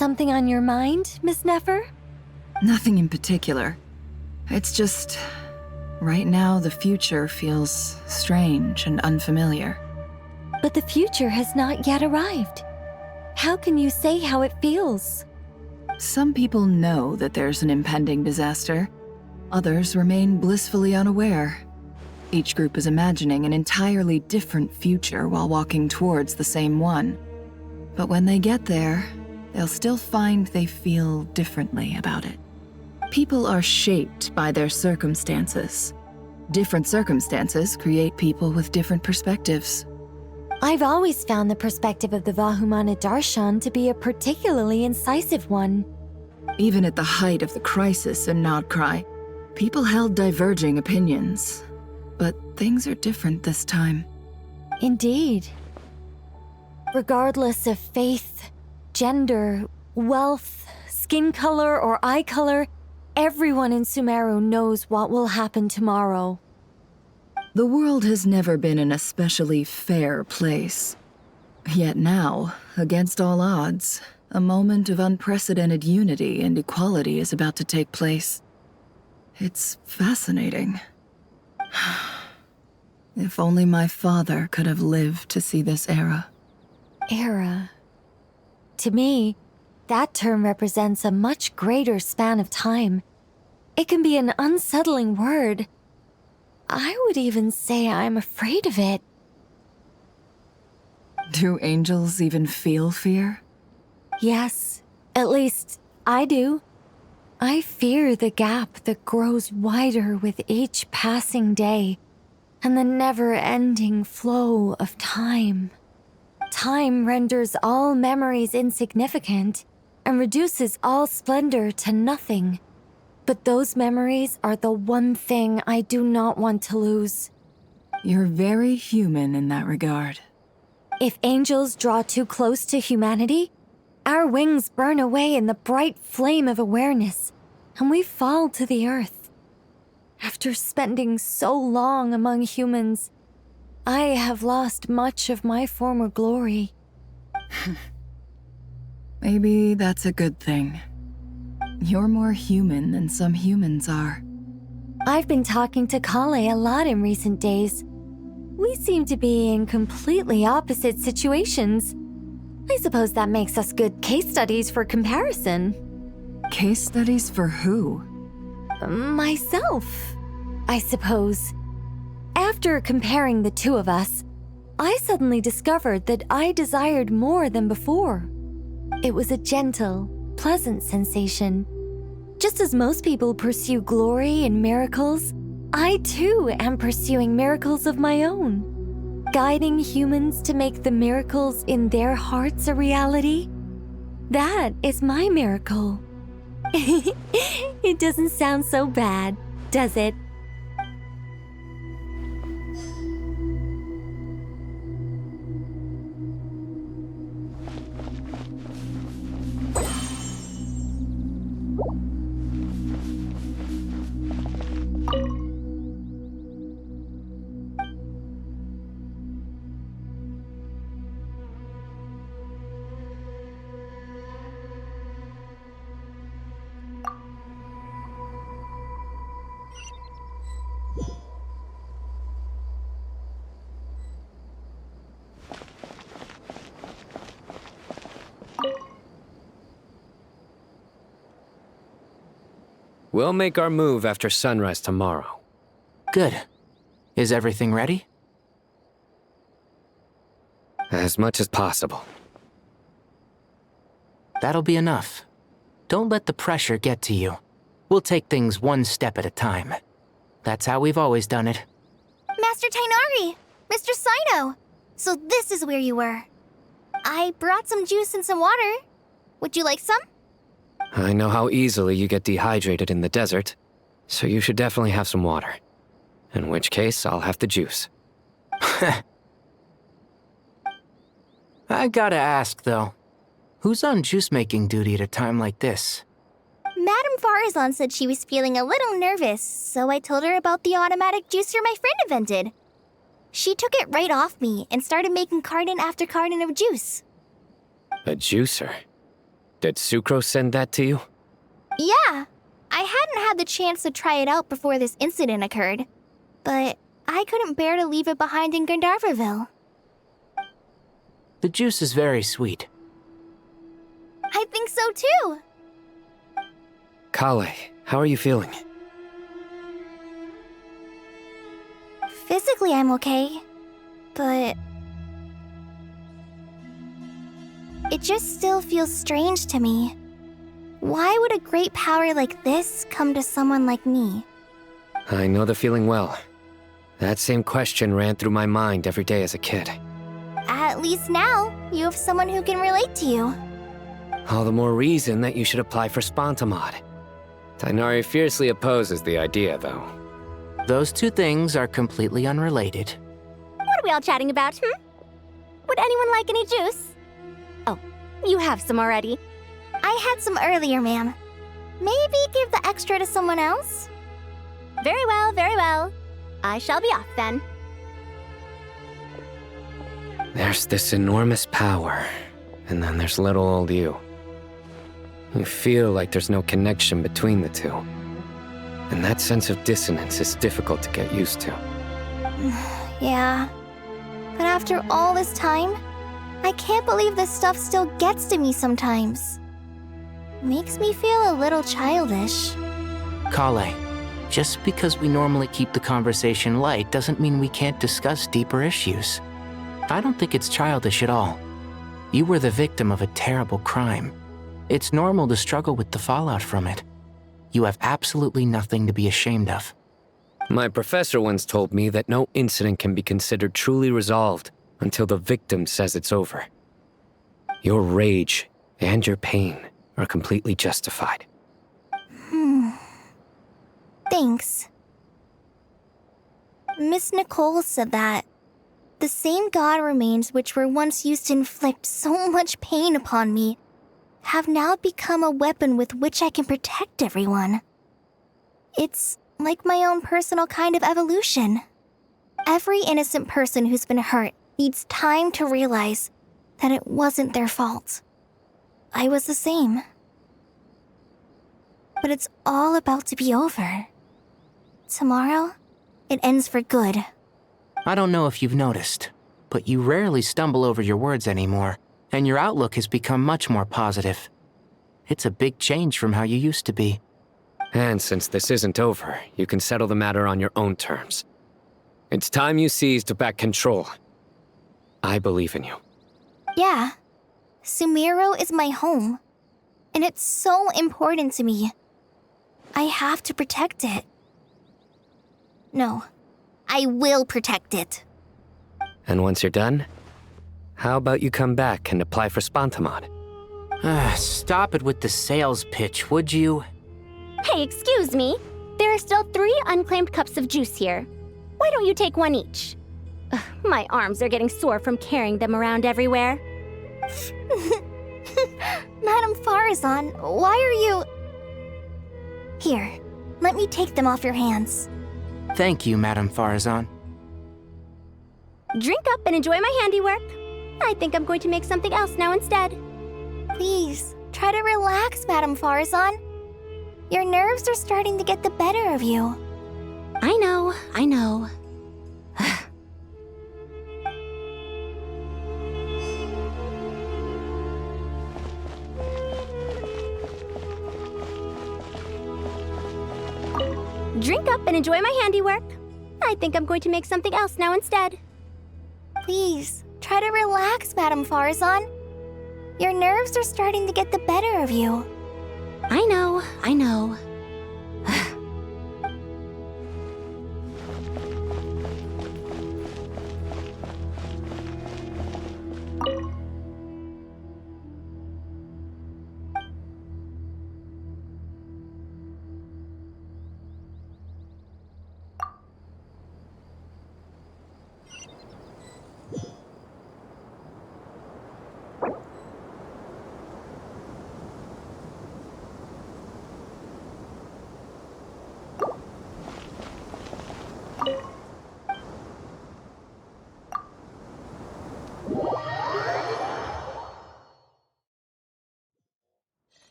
something on your mind, Miss Nefer? Nothing in particular. It's just... right now, the future feels strange and unfamiliar. But the future has not yet arrived. How can you say how it feels? Some people know that there's an impending disaster. Others remain blissfully unaware. Each group is imagining an entirely different future while walking towards the same one. But when they get there, they'll still find they feel differently about it. People are shaped by their circumstances. Different circumstances create people with different perspectives. I've always found the perspective of the Vahumana Darshan to be a particularly incisive one. Even at the height of the crisis in Nod-Krai, people held diverging opinions. But things are different this time. Indeed. Regardless of faith, gender, wealth, skin color, or eye color, everyone in Sumeru knows what will happen tomorrow. The world has never been an especially fair place. Yet now, against all odds, a moment of unprecedented unity and equality is about to take place. It's fascinating. If only my father could have lived to see this era. Era. To me, that term represents a much greater span of time. It can be an unsettling word. I would even say I'm afraid of it. Do angels even feel fear? Yes, at least I do. I fear the gap that grows wider with each passing day, and the never-ending flow of time. Time renders all memories insignificant and reduces all splendor to nothing. But those memories are the one thing I do not want to lose. You're very human in that regard. If angels draw too close to humanity, our wings burn away in the bright flame of awareness, and we fall to the earth. After spending so long among humans, I have lost much of my former glory. Maybe that's a good thing. You're more human than some humans are. I've been talking to Kale a lot in recent days. We seem to be in completely opposite situations. I suppose that makes us good case studies for comparison. Case studies for who? Myself, I suppose. After comparing the two of us, I suddenly discovered that I desired more than before. It was a gentle, pleasant sensation. Just as most people pursue glory and miracles, I too am pursuing miracles of my own. Guiding humans to make the miracles in their hearts a reality. That is my miracle. It doesn't sound so bad, does it? We'll make our move after sunrise tomorrow. Good. Is everything ready? As much as possible. That'll be enough. Don't let the pressure get to you. We'll take things one step at a time. That's how we've always done it. Master Tainari! Mr. Sino! So this is where you were. I brought some juice and some water. Would you like some? I know how easily you get dehydrated in the desert, so you should definitely have some water. In which case, I'll have the juice. I gotta ask, though. Who's on juice-making duty at a time like this? Madame Farazan said she was feeling a little nervous, so I told her about the automatic juicer my friend invented. She took it right off me and started making carton after carton of juice. A juicer? Did Sucrose send that to you? Yeah. I hadn't had the chance to try it out before this incident occurred, but I couldn't bear to leave it behind in Gandharvaville. The juice is very sweet. I think so too. Kale, how are you feeling? Physically, I'm okay, but it just still feels strange to me. Why would a great power like this come to someone like me? I know the feeling well. That same question ran through my mind every day as a kid. At least now, you have someone who can relate to you. All the more reason that you should apply for Spontamod. Tighnari fiercely opposes the idea, though. Those two things are completely unrelated. What are we all chatting about, Would anyone like any juice? Oh, you have some already. I had some earlier, ma'am. Maybe give the extra to someone else? Very well, very well. I shall be off then. There's this enormous power, and then there's little old you. You feel like there's no connection between the two. And that sense of dissonance is difficult to get used to. Yeah. But after all this time, I can't believe this stuff still gets to me sometimes. Makes me feel a little childish. Kale, just because we normally keep the conversation light doesn't mean we can't discuss deeper issues. I don't think it's childish at all. You were the victim of a terrible crime. It's normal to struggle with the fallout from it. You have absolutely nothing to be ashamed of. My professor once told me that no incident can be considered truly resolved until the victim says it's over. Your rage and your pain are completely justified. Thanks. Miss Nicole said that the same god remains which were once used to inflict so much pain upon me have now become a weapon with which I can protect everyone. It's like my own personal kind of evolution. Every innocent person who's been hurt needs time to realize that it wasn't their fault. I was the same. But it's all about to be over. Tomorrow, it ends for good. I don't know if you've noticed, but you rarely stumble over your words anymore, and your outlook has become much more positive. It's a big change from how you used to be. And since this isn't over, you can settle the matter on your own terms. It's time you seized back control. I believe in you. Yeah. Sumeru is my home. And it's so important to me. I have to protect it. No, I will protect it. And once you're done, how about you come back and apply for Spontamod? Stop it with the sales pitch, would you? Hey, excuse me. There are still 3 unclaimed cups of juice here. Why don't you take one each? Ugh, my arms are getting sore from carrying them around everywhere. Madame Farazan, why are you... Here, let me take them off your hands. Thank you, Madame Farazan. Drink up and enjoy my handiwork. I think I'm going to make something else now instead. Please, try to relax, Madame Farazan. Your nerves are starting to get the better of you. I know, I know. Drink up and enjoy my handiwork. I think I'm going to make something else now instead. Please, try to relax, Madame Farazan. Your nerves are starting to get the better of you. I know, I know.